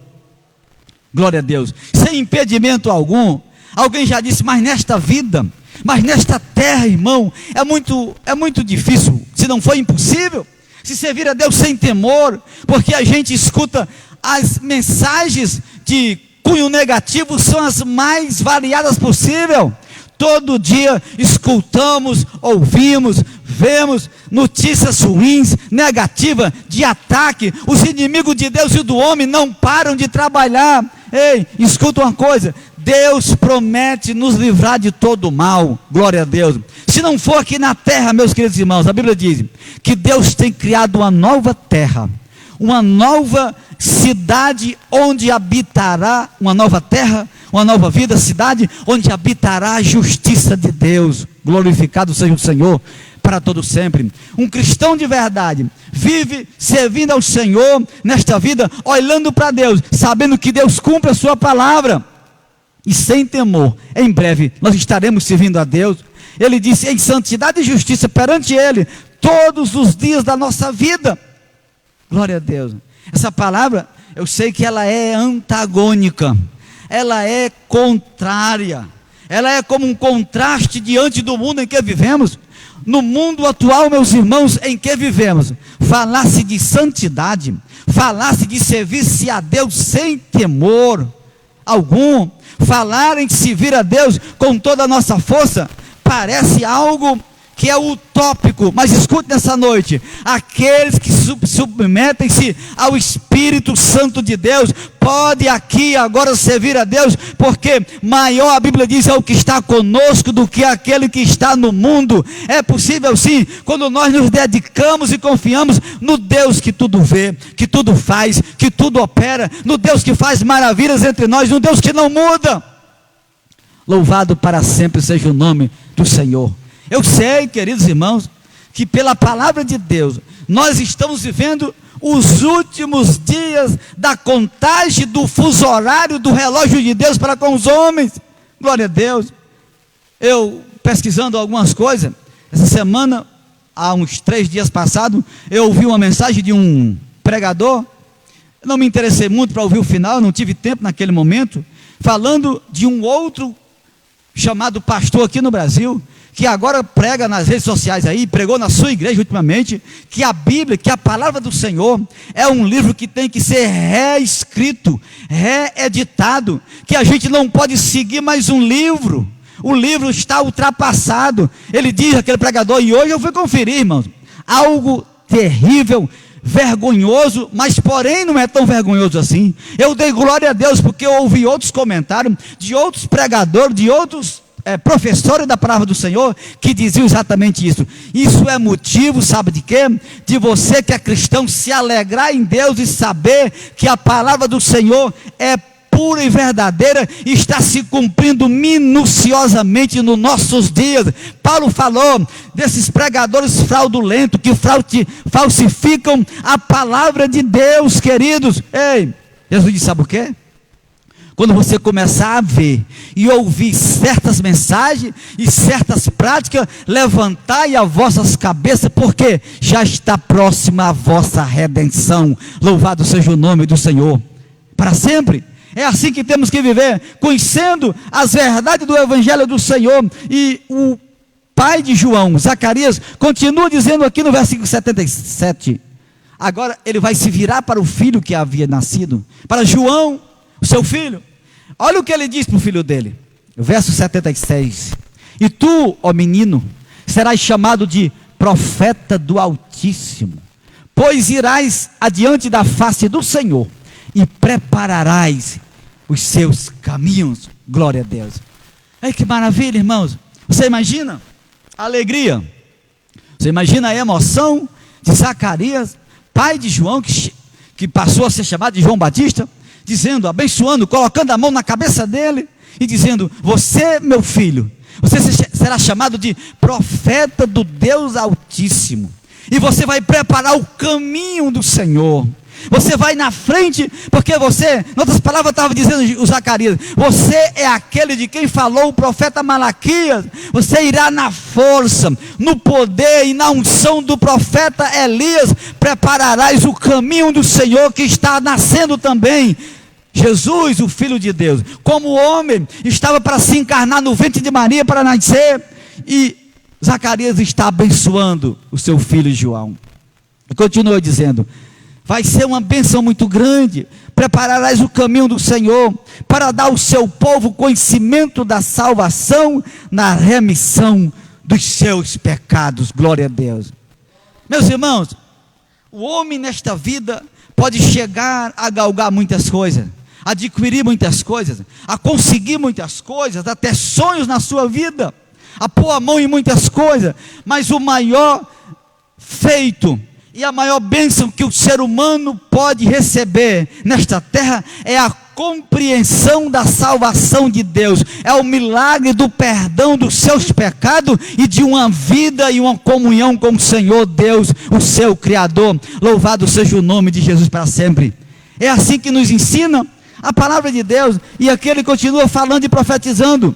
Glória a Deus, sem impedimento algum. Alguém já disse, mas nesta vida, mas nesta terra, irmão, é muito difícil, se não for impossível, se servir a Deus sem temor, porque a gente escuta as mensagens de cunho negativo, são as mais variadas possível. Todo dia escutamos, ouvimos, vemos notícias ruins, negativas, de ataque. Os inimigos de Deus e do homem não param de trabalhar. Ei, escuta uma coisa, Deus promete nos livrar de todo mal. Glória a Deus. Se não for aqui na terra, meus queridos irmãos, a Bíblia diz que Deus tem criado uma nova terra, uma nova cidade onde habitará, uma nova terra, uma nova vida, cidade onde habitará a justiça de Deus. Glorificado seja o Senhor para todo sempre. Um cristão de verdade vive servindo ao Senhor nesta vida, olhando para Deus, sabendo que Deus cumpre a sua palavra, e sem temor. Em breve nós estaremos servindo a Deus. Ele disse, em santidade e justiça perante Ele, todos os dias da nossa vida. Glória a Deus. Essa palavra, eu sei que ela é antagônica, ela é contrária, ela é como um contraste diante do mundo em que vivemos. No mundo atual, meus irmãos, em que vivemos, falar-se de santidade, falar-se de servir-se a Deus sem temor algum, falar em servir a Deus com toda a nossa força, parece algo que é utópico. Mas escute nessa noite, aqueles que submetem-se ao Espírito Santo de Deus, pode aqui agora servir a Deus, porque maior, a Bíblia diz, é o que está conosco do que aquele que está no mundo. É possível sim, quando nós nos dedicamos e confiamos no Deus que tudo vê, que tudo faz, que tudo opera, no Deus que faz maravilhas entre nós, no Deus que não muda. Louvado para sempre seja o nome do Senhor. Eu sei, queridos irmãos, que pela palavra de Deus, nós estamos vivendo os últimos dias da contagem do fuso horário do relógio de Deus para com os homens. Glória a Deus. Eu, pesquisando algumas coisas, essa semana, há uns 3 dias passados, eu ouvi uma mensagem de um pregador. Eu não me interessei muito para ouvir o final, não tive tempo naquele momento, falando de um outro chamado pastor aqui no Brasil, que agora prega nas redes sociais aí, pregou na sua igreja ultimamente, que a Bíblia, que a palavra do Senhor é um livro que tem que ser reescrito, reeditado, que a gente não pode seguir mais um livro, o livro está ultrapassado. Ele diz, aquele pregador, e hoje eu fui conferir, irmãos, algo terrível, vergonhoso, mas porém não é tão vergonhoso assim. Eu dei glória a Deus, porque eu ouvi outros comentários, de outros pregadores, de outros professores da palavra do Senhor, que diziam exatamente isso. Isso é motivo, sabe de quê? De você que é cristão se alegrar em Deus e saber que a palavra do Senhor é pura e verdadeira, e está se cumprindo minuciosamente nos nossos dias. Paulo falou desses pregadores fraudulentos, que falsificam a palavra de Deus, queridos. Ei, Jesus disse, sabe o quê? Quando você começar a ver e ouvir certas mensagens e certas práticas, levantai as vossas cabeças, porque já está próxima a vossa redenção. Louvado seja o nome do Senhor para sempre. É assim que temos que viver, conhecendo as verdades do Evangelho do Senhor. E o pai de João, Zacarias, continua dizendo aqui no versículo 77, agora ele vai se virar para o filho que havia nascido, para João, o seu filho. Olha o que ele diz para o filho dele, verso 76, e tu, ó menino, serás chamado de profeta do Altíssimo, pois irás adiante da face do Senhor, e prepararás os seus caminhos. Glória a Deus. Ai, que maravilha, irmãos. Você imagina a alegria, você imagina a emoção de Zacarias, pai de João, que passou a ser chamado de João Batista, dizendo, abençoando, colocando a mão na cabeça dele, e dizendo: você, meu filho, você será chamado de profeta do Deus Altíssimo, e você vai preparar o caminho do Senhor. Você vai na frente, porque você, em outras palavras, estava dizendo o Zacarias, você é aquele de quem falou o profeta Malaquias. Você irá na força, no poder e na unção do profeta Elias, prepararás o caminho do Senhor que está nascendo também. Jesus, o Filho de Deus, como homem, estava para se encarnar no ventre de Maria para nascer, e Zacarias está abençoando o seu filho João. E continua dizendo: vai ser uma bênção muito grande, prepararás o caminho do Senhor, para dar ao seu povo conhecimento da salvação, na remissão dos seus pecados. Glória a Deus. Meus irmãos, o homem nesta vida pode chegar a galgar muitas coisas, adquirir muitas coisas, a conseguir muitas coisas, até sonhos na sua vida, a pôr a mão em muitas coisas, mas o maior feito e a maior bênção que o ser humano pode receber nesta terra é a compreensão da salvação de Deus, é o milagre do perdão dos seus pecados e de uma vida e uma comunhão com o Senhor Deus, o seu Criador. Louvado seja o nome de Jesus para sempre. É assim que nos ensina a palavra de Deus, e aqui ele continua falando e profetizando: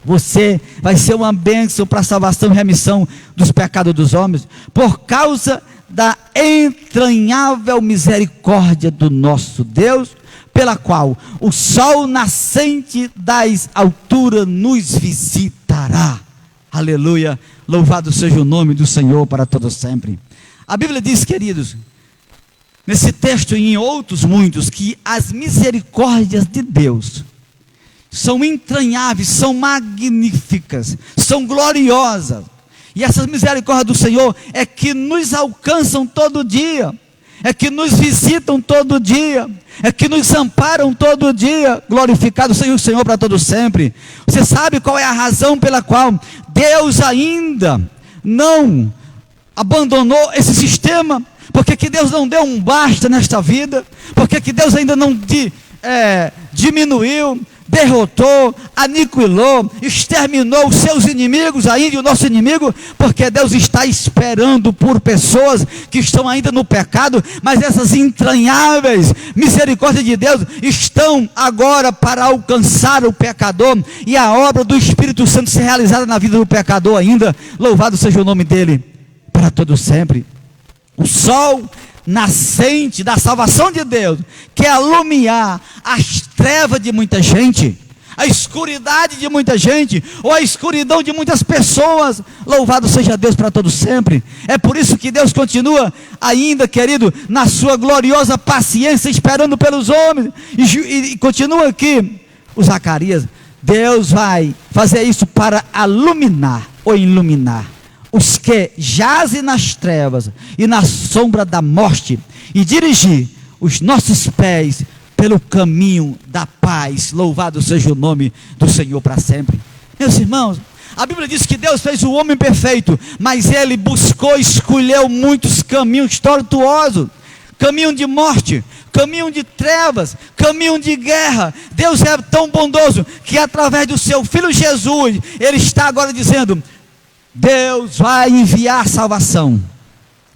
você vai ser uma bênção para a salvação e remissão dos pecados dos homens, por causa da entranhável misericórdia do nosso Deus, pela qual o sol nascente das alturas nos visitará. Aleluia, louvado seja o nome do Senhor para todos sempre. A Bíblia diz, queridos, nesse texto e em outros muitos, que as misericórdias de Deus são entranháveis, são magníficas, são gloriosas. E essas misericórdias do Senhor é que nos alcançam todo dia, é que nos visitam todo dia, é que nos amparam todo dia. Glorificado seja o Senhor para todo sempre. Você sabe qual é a razão pela qual Deus ainda não abandonou esse sistema? Porque que Deus não deu um basta nesta vida? Porque que Deus ainda não diminuiu, derrotou, aniquilou, exterminou os seus inimigos, ainda o nosso inimigo? Porque Deus está esperando por pessoas que estão ainda no pecado, mas essas entranháveis misericórdias de Deus estão agora para alcançar o pecador, e a obra do Espírito Santo ser realizada na vida do pecador ainda. Louvado seja o nome dele para todo sempre. O sol nascente da salvação de Deus quer alumiar as trevas de muita gente, a escuridade de muita gente, ou a escuridão de muitas pessoas. Louvado seja Deus para todo sempre. É por isso que Deus continua ainda, querido, na sua gloriosa paciência, esperando pelos homens, e continua aqui o Zacarias: Deus vai fazer isso para iluminar os que jazem nas trevas e na sombra da morte, e dirigir os nossos pés pelo caminho da paz. Louvado seja o nome do Senhor para sempre. Meus irmãos, a Bíblia diz que Deus fez o homem perfeito, mas ele buscou, escolheu muitos caminhos tortuosos, caminho de morte, caminho de trevas, caminho de guerra. Deus é tão bondoso que através do seu Filho Jesus, ele está agora dizendo: Deus vai enviar salvação.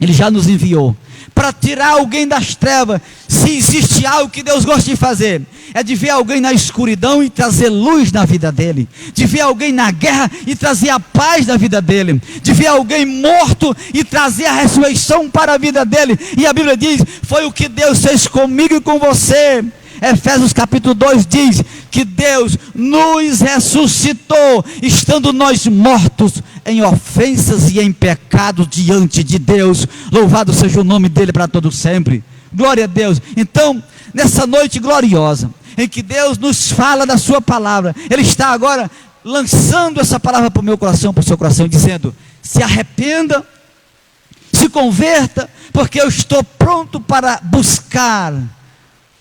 Ele já nos enviou para tirar alguém das trevas. Se existe algo que Deus gosta de fazer, é de ver alguém na escuridão e trazer luz na vida dele, de ver alguém na guerra e trazer a paz na vida dele, de ver alguém morto e trazer a ressurreição para a vida dele. E a Bíblia diz: foi o que Deus fez comigo e com você. Efésios capítulo 2 diz que Deus nos ressuscitou, estando nós mortos em ofensas e em pecados diante de Deus. Louvado seja o nome dele para todo sempre. Glória a Deus. Então, nessa noite gloriosa, em que Deus nos fala da sua palavra, ele está agora lançando essa palavra para o meu coração, para o seu coração, dizendo: se arrependa, se converta, porque eu estou pronto para buscar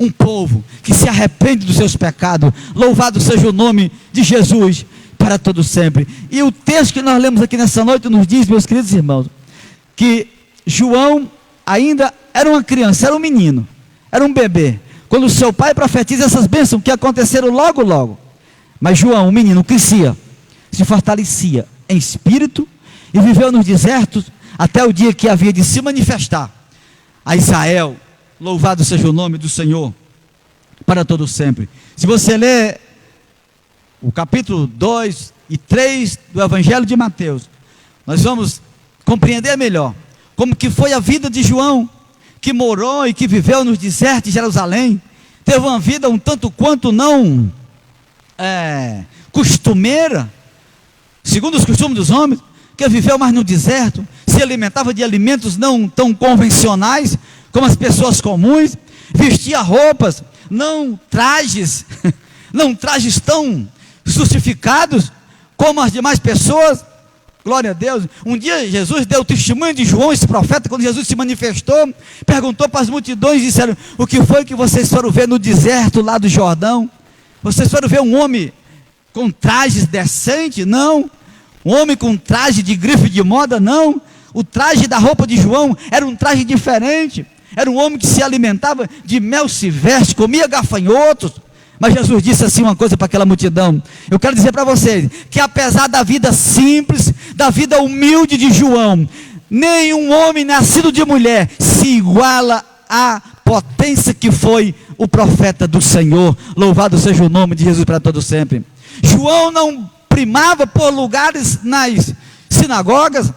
um povo que se arrepende dos seus pecados. Louvado seja o nome de Jesus para todo sempre. E o texto que nós lemos aqui nessa noite nos diz, meus queridos irmãos, que João ainda era uma criança, era um menino, era um bebê, quando o seu pai profetiza essas bênçãos que aconteceram logo. Mas João, o menino, crescia, se fortalecia em espírito e viveu nos desertos até o dia que havia de se manifestar a Israel. Louvado seja o nome do Senhor para todo sempre. Se você ler o capítulo 2 e 3 do Evangelho de Mateus, nós vamos compreender melhor como que foi a vida de João, que morou e que viveu nos desertos de Jerusalém. Teve uma vida um tanto quanto não costumeira, segundo os costumes dos homens, que viveu mais no deserto, se alimentava de alimentos não tão convencionais como as pessoas comuns, vestia roupas, não trajes tão sofisticados como as demais pessoas. Glória a Deus. Um dia Jesus deu o testemunho de João, esse profeta, quando Jesus se manifestou, perguntou para as multidões, disseram: o que foi que vocês foram ver no deserto lá do Jordão? Vocês foram ver um homem com trajes decentes? Não. Um homem com traje de grife de moda? Não. O traje da roupa de João era um traje diferente. Era um homem que se alimentava de mel silvestre, comia gafanhotos. Mas Jesus disse assim uma coisa para aquela multidão: eu quero dizer para vocês, que apesar da vida simples, da vida humilde de João, nenhum homem nascido de mulher se iguala à potência que foi o profeta do Senhor. Louvado seja o nome de Jesus para todo sempre. João não primava por lugares nas sinagogas.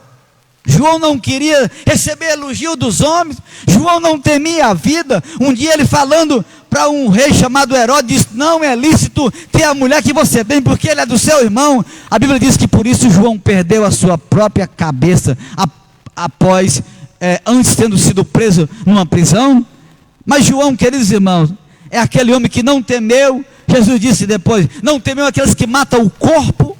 João não queria receber elogio dos homens. João não temia a vida. Um dia ele falando para um rei chamado Herodes, disse: não é lícito ter a mulher que você tem, porque ele é do seu irmão. A Bíblia diz que por isso João perdeu a sua própria cabeça, após, antes tendo sido preso numa prisão. Mas João, queridos irmãos, é aquele homem que não temeu. Jesus disse depois: não temeu aqueles que matam o corpo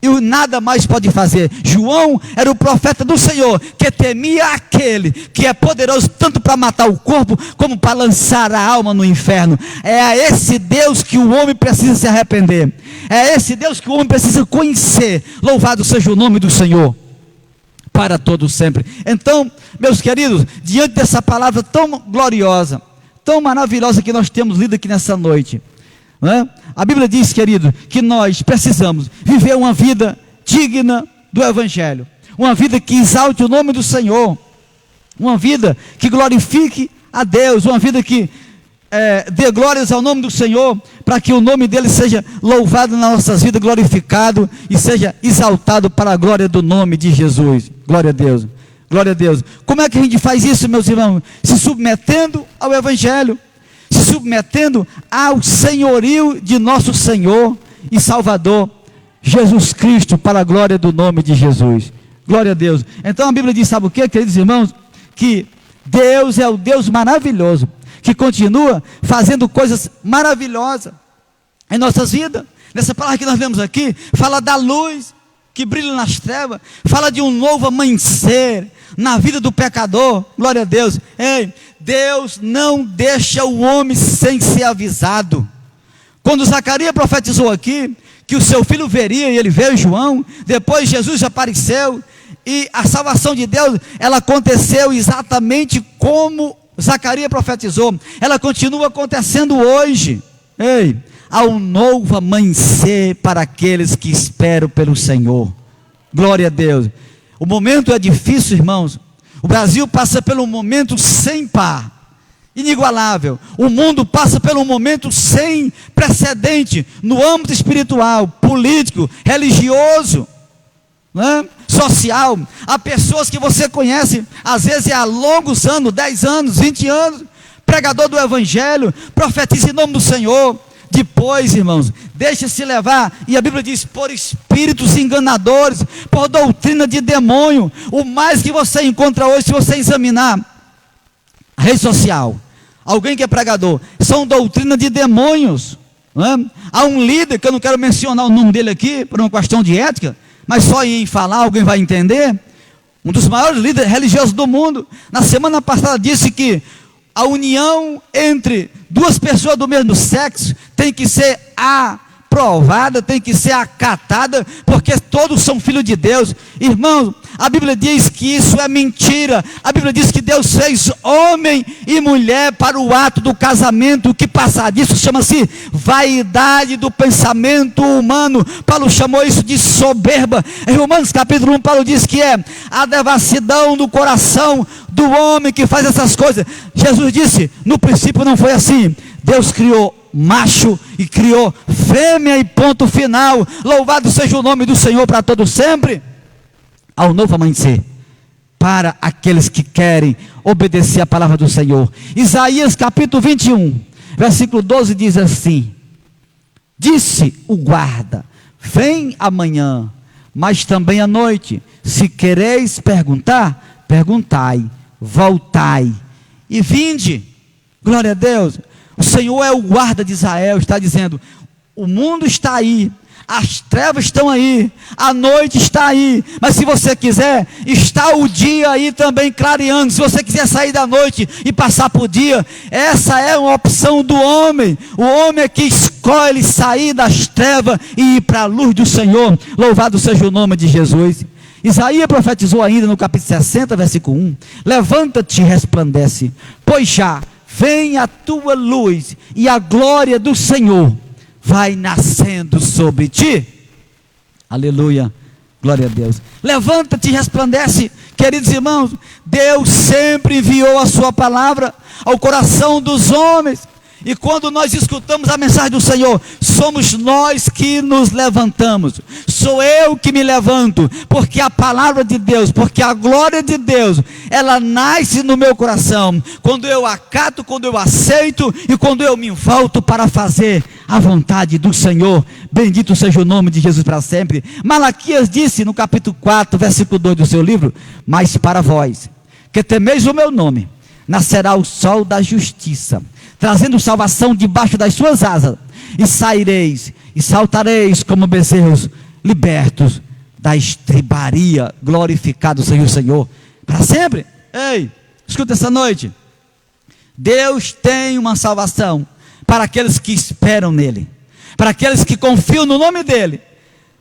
e nada mais pode fazer. João era o profeta do Senhor, que temia aquele que é poderoso tanto para matar o corpo, como para lançar a alma no inferno. É a esse Deus que o homem precisa se arrepender. É a esse Deus que o homem precisa conhecer. Louvado seja o nome do Senhor para todo sempre. Então, meus queridos, diante dessa palavra tão gloriosa, tão maravilhosa que nós temos lido aqui nessa noite, a Bíblia diz, querido, que nós precisamos viver uma vida digna do Evangelho, uma vida que exalte o nome do Senhor, uma vida que glorifique a Deus, uma vida que dê glórias ao nome do Senhor, para que o nome dele seja louvado nas nossas vidas, glorificado e seja exaltado para a glória do nome de Jesus. Glória a Deus, glória a Deus. Como é que a gente faz isso, meus irmãos? Se submetendo ao Evangelho, se submetendo ao senhorio de nosso Senhor e Salvador Jesus Cristo, para a glória do nome de Jesus. Glória a Deus. Então a Bíblia diz, sabe o que, queridos irmãos? Que Deus é o Deus maravilhoso, que continua fazendo coisas maravilhosas em nossas vidas. Nessa palavra que nós lemos aqui, fala da luz que brilha nas trevas, fala de um novo amanhecer na vida do pecador. Glória a Deus. Ei, Deus não deixa o homem sem ser avisado. Quando Zacarias profetizou aqui que o seu filho veria, e ele veio, João, depois Jesus apareceu, e a salvação de Deus, ela aconteceu exatamente como Zacarias profetizou. Ela continua acontecendo hoje. Ei, há um novo amanhecer para aqueles que esperam pelo Senhor. Glória a Deus. O momento é difícil, irmãos. O Brasil passa por um momento sem par, inigualável. O mundo passa por um momento sem precedente no âmbito espiritual, político, religioso, social. Há pessoas que você conhece, às vezes há longos anos, 10 anos, 20 anos, pregador do Evangelho, profetiza em nome do Senhor. Depois, irmãos, deixa-se levar, e a Bíblia diz, por espíritos enganadores, por doutrina de demônio. O mais que você encontra hoje, se você examinar a rede social, alguém que é pregador, são doutrina de demônios. Há um líder, que eu não quero mencionar o nome dele aqui, por uma questão de ética, mas só em falar alguém vai entender. Um dos maiores líderes religiosos do mundo, na semana passada disse que a união entre duas pessoas do mesmo sexo tem que ser a aprovada, tem que ser acatada, porque todos são filhos de Deus. Irmãos, a Bíblia diz que isso é mentira. A Bíblia diz que Deus fez homem e mulher para o ato do casamento. O que passar disso chama-se vaidade do pensamento humano. Paulo chamou isso de soberba. Em Romanos capítulo 1, Paulo diz que é a devassidão do coração do homem que faz essas coisas. Jesus disse, no princípio não foi assim. Deus criou macho e criou fêmea e ponto final. Louvado seja o nome do Senhor para todo sempre. Ao novo amanhecer, para aqueles que querem obedecer a palavra do Senhor. Isaías capítulo 21, versículo 12 diz assim: disse o guarda, vem amanhã, mas também à noite, se quereis perguntar, perguntai, voltai e vinde. Glória a Deus. O Senhor é o guarda de Israel, está dizendo, o mundo está aí, as trevas estão aí, a noite está aí, mas se você quiser, está o dia aí também clareando. Se você quiser sair da noite e passar por dia, essa é uma opção do homem. O homem é que escolhe sair das trevas e ir para a luz do Senhor. Louvado seja o nome de Jesus. Isaías profetizou ainda no capítulo 60, versículo 1: levanta-te e resplandece, pois já vem a tua luz e a glória do Senhor vai nascendo sobre ti. Aleluia, glória a Deus. Levanta-te e resplandece. Queridos irmãos, Deus sempre enviou a sua palavra ao coração dos homens, e quando nós escutamos a mensagem do Senhor, somos nós que nos levantamos. Sou eu que me levanto, porque a palavra de Deus, porque a glória de Deus, ela nasce no meu coração, quando eu acato, quando eu aceito, e quando eu me volto para fazer a vontade do Senhor. Bendito seja o nome de Jesus para sempre. Malaquias disse no capítulo 4, versículo 2 do seu livro: mas para vós, que temeis o meu nome, nascerá o sol da justiça, trazendo salvação debaixo das suas asas, e saireis e saltareis como bezerros libertos da estribaria. Glorificado seja o Senhor para sempre. Ei, escuta essa noite, Deus tem uma salvação para aqueles que esperam nele, para aqueles que confiam no nome dele.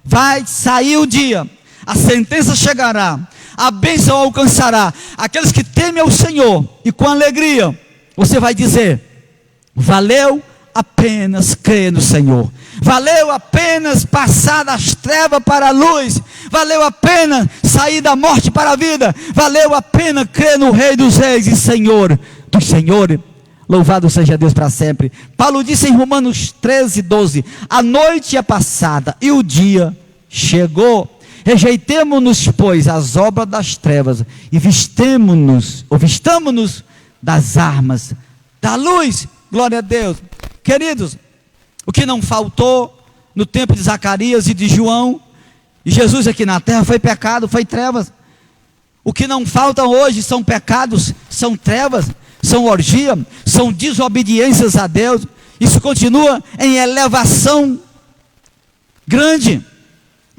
Vai sair o dia, a sentença chegará, a bênção alcançará aqueles que temem ao Senhor, e com alegria você vai dizer: valeu apenas crer no Senhor, valeu apenas passar das trevas para a luz, valeu a pena sair da morte para a vida, valeu a pena crer no Rei dos Reis e Senhor dos Senhores. Louvado seja Deus para sempre. Paulo disse em Romanos 13, 12: a noite é passada e o dia chegou. Rejeitemo-nos, pois, as obras das trevas e vistamo-nos das armas da luz. Glória a Deus. Queridos, o que não faltou no tempo de Zacarias e de João e Jesus aqui na terra foi pecado, foi trevas. O que não falta hoje são pecados, são trevas, são orgia, são desobediências a Deus. Isso continua em elevação grande,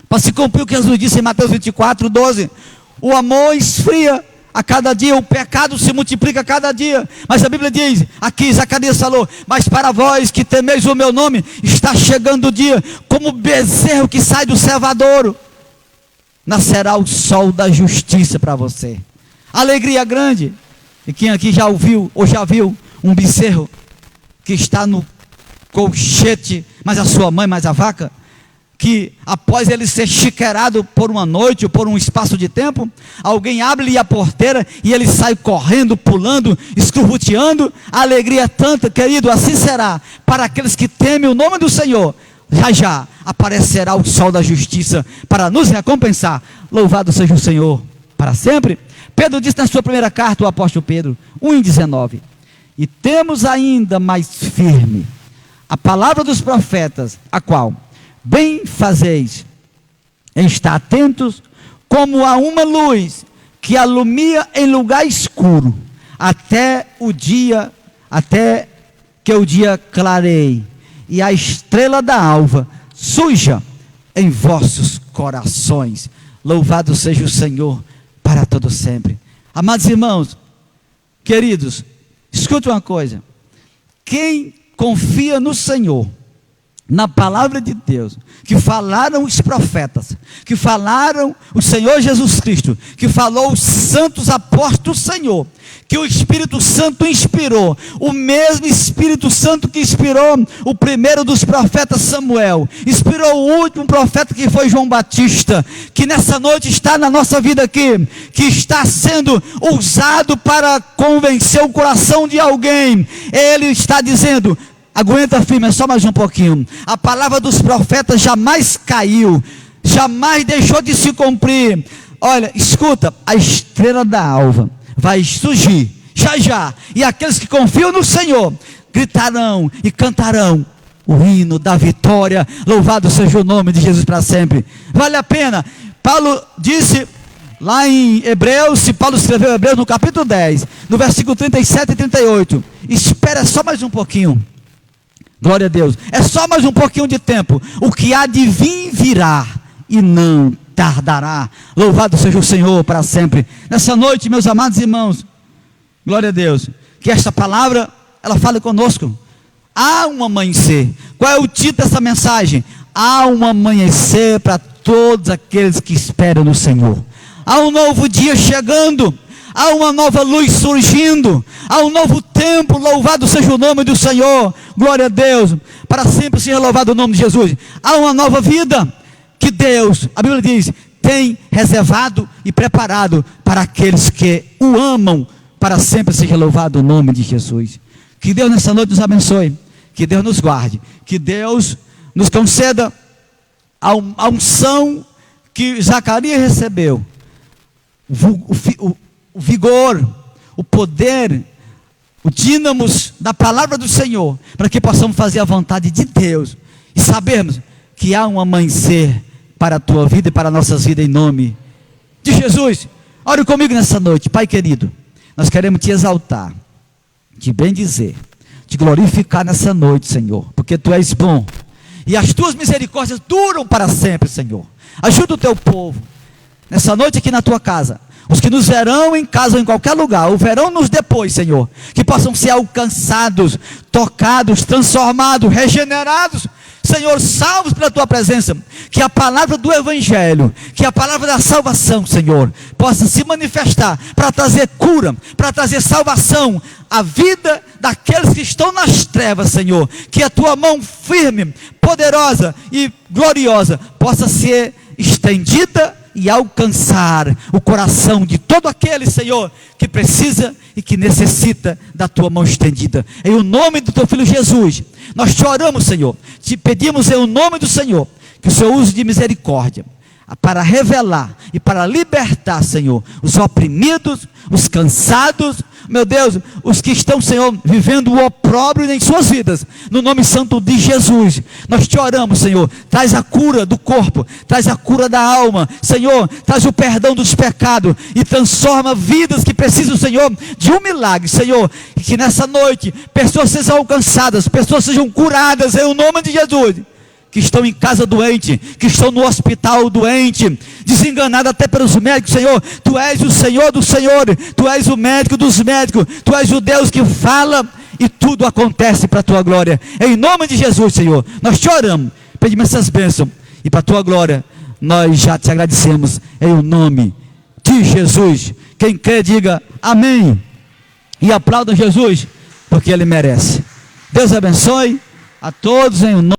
para se cumprir o que Jesus disse em Mateus 24, 12: o amor esfria a cada dia, o pecado se multiplica a cada dia. Mas a Bíblia diz, aqui Zacarias falou: mas para vós que temeis o meu nome, está chegando o dia, como bezerro que sai do cevadouro, nascerá o sol da justiça para você. Alegria grande. E quem aqui já ouviu ou já viu um bezerro que está no colchete, mas a sua mãe, mais a vaca, que após ele ser chiqueirado por uma noite ou por um espaço de tempo, alguém abre-lhe a porteira e ele sai correndo, pulando, escurruteando. A alegria é tanta, querido, assim será para aqueles que temem o nome do Senhor. Já já aparecerá o sol da justiça para nos recompensar. Louvado seja o Senhor para sempre. Pedro disse na sua primeira carta, o apóstolo Pedro 1:19: e temos ainda mais firme a palavra dos profetas, a qual bem fazeis em estar atentos, como a uma luz que alumia em lugar escuro, até que o dia clareie, e a estrela da alva surja em vossos corações. Louvado seja o Senhor para todo sempre. Amados irmãos, queridos, escute uma coisa: quem confia no Senhor na palavra de Deus, que falaram os profetas, que falaram o Senhor Jesus Cristo, que falou os santos apóstolos do Senhor, que o Espírito Santo inspirou, o mesmo Espírito Santo que inspirou o primeiro dos profetas Samuel, inspirou o último profeta que foi João Batista, que nessa noite está na nossa vida aqui, que está sendo usado para convencer o coração de alguém. Ele está dizendo: aguenta firme, é só mais um pouquinho. A palavra dos profetas jamais caiu, jamais deixou de se cumprir. Olha, escuta, a estrela da alva vai surgir já já, e aqueles que confiam no Senhor gritarão e cantarão o hino da vitória. Louvado seja o nome de Jesus para sempre. Vale a pena. Paulo disse lá em Hebreus, se Paulo escreveu Hebreus no capítulo 10, no versículo 37 e 38, espera só mais um pouquinho. Glória a Deus, é só mais um pouquinho de tempo, o que há de vir virá e não tardará. Louvado seja o Senhor para sempre. Nessa noite, meus amados irmãos, glória a Deus, que esta palavra, ela fale conosco. Há um amanhecer. Qual é o título dessa mensagem? Há um amanhecer para todos aqueles que esperam no Senhor. Há um novo dia chegando, há uma nova luz surgindo, há um novo tempo. Louvado seja o nome do Senhor, glória a Deus, para sempre seja louvado o nome de Jesus. Há uma nova vida que Deus, a Bíblia diz, tem reservado e preparado para aqueles que o amam. Para sempre seja louvado o nome de Jesus. Que Deus nessa noite nos abençoe, que Deus nos guarde, que Deus nos conceda a unção que Zacarias recebeu, o vigor, o poder, o dínamos da palavra do Senhor, para que possamos fazer a vontade de Deus e sabermos que há um amanhecer para a tua vida e para as nossas vidas, em nome de Jesus. Ore comigo nessa noite. Pai querido, nós queremos te exaltar, te bendizer, te glorificar nessa noite, Senhor, porque tu és bom e as tuas misericórdias duram para sempre, Senhor. Ajuda o teu povo nessa noite aqui na tua casa, os que nos verão em casa ou em qualquer lugar, ou verão nos depois, Senhor, que possam ser alcançados, tocados, transformados, regenerados, Senhor, salvos pela tua presença. Que a palavra do Evangelho, que a palavra da salvação, Senhor, possa se manifestar para trazer cura, para trazer salvação à vida daqueles que estão nas trevas, Senhor. Que a tua mão firme, poderosa e gloriosa possa ser estendida e alcançar o coração de todo aquele, Senhor, que precisa e que necessita da tua mão estendida. Em o nome do teu Filho Jesus, nós te oramos, Senhor, te pedimos em o nome do Senhor, que o Senhor use de misericórdia, para revelar e para libertar, Senhor, os oprimidos, os cansados, meu Deus, os que estão, Senhor, vivendo o opróbrio em suas vidas, no nome santo de Jesus, nós te oramos, Senhor, traz a cura do corpo, traz a cura da alma, Senhor, traz o perdão dos pecados, e transforma vidas que precisam, Senhor, de um milagre, Senhor, e que nessa noite, pessoas sejam alcançadas, pessoas sejam curadas, em o nome de Jesus, que estão em casa doente, que estão no hospital doente, desenganado até pelos médicos, Senhor. Tu és o Senhor do Senhor, tu és o médico dos médicos, tu és o Deus que fala e tudo acontece para a tua glória. Em nome de Jesus, Senhor, nós te oramos, pedimos essas bênçãos e para a tua glória nós já te agradecemos em o nome de Jesus. Quem crê diga amém e aplauda Jesus, porque ele merece. Deus abençoe a todos em o nome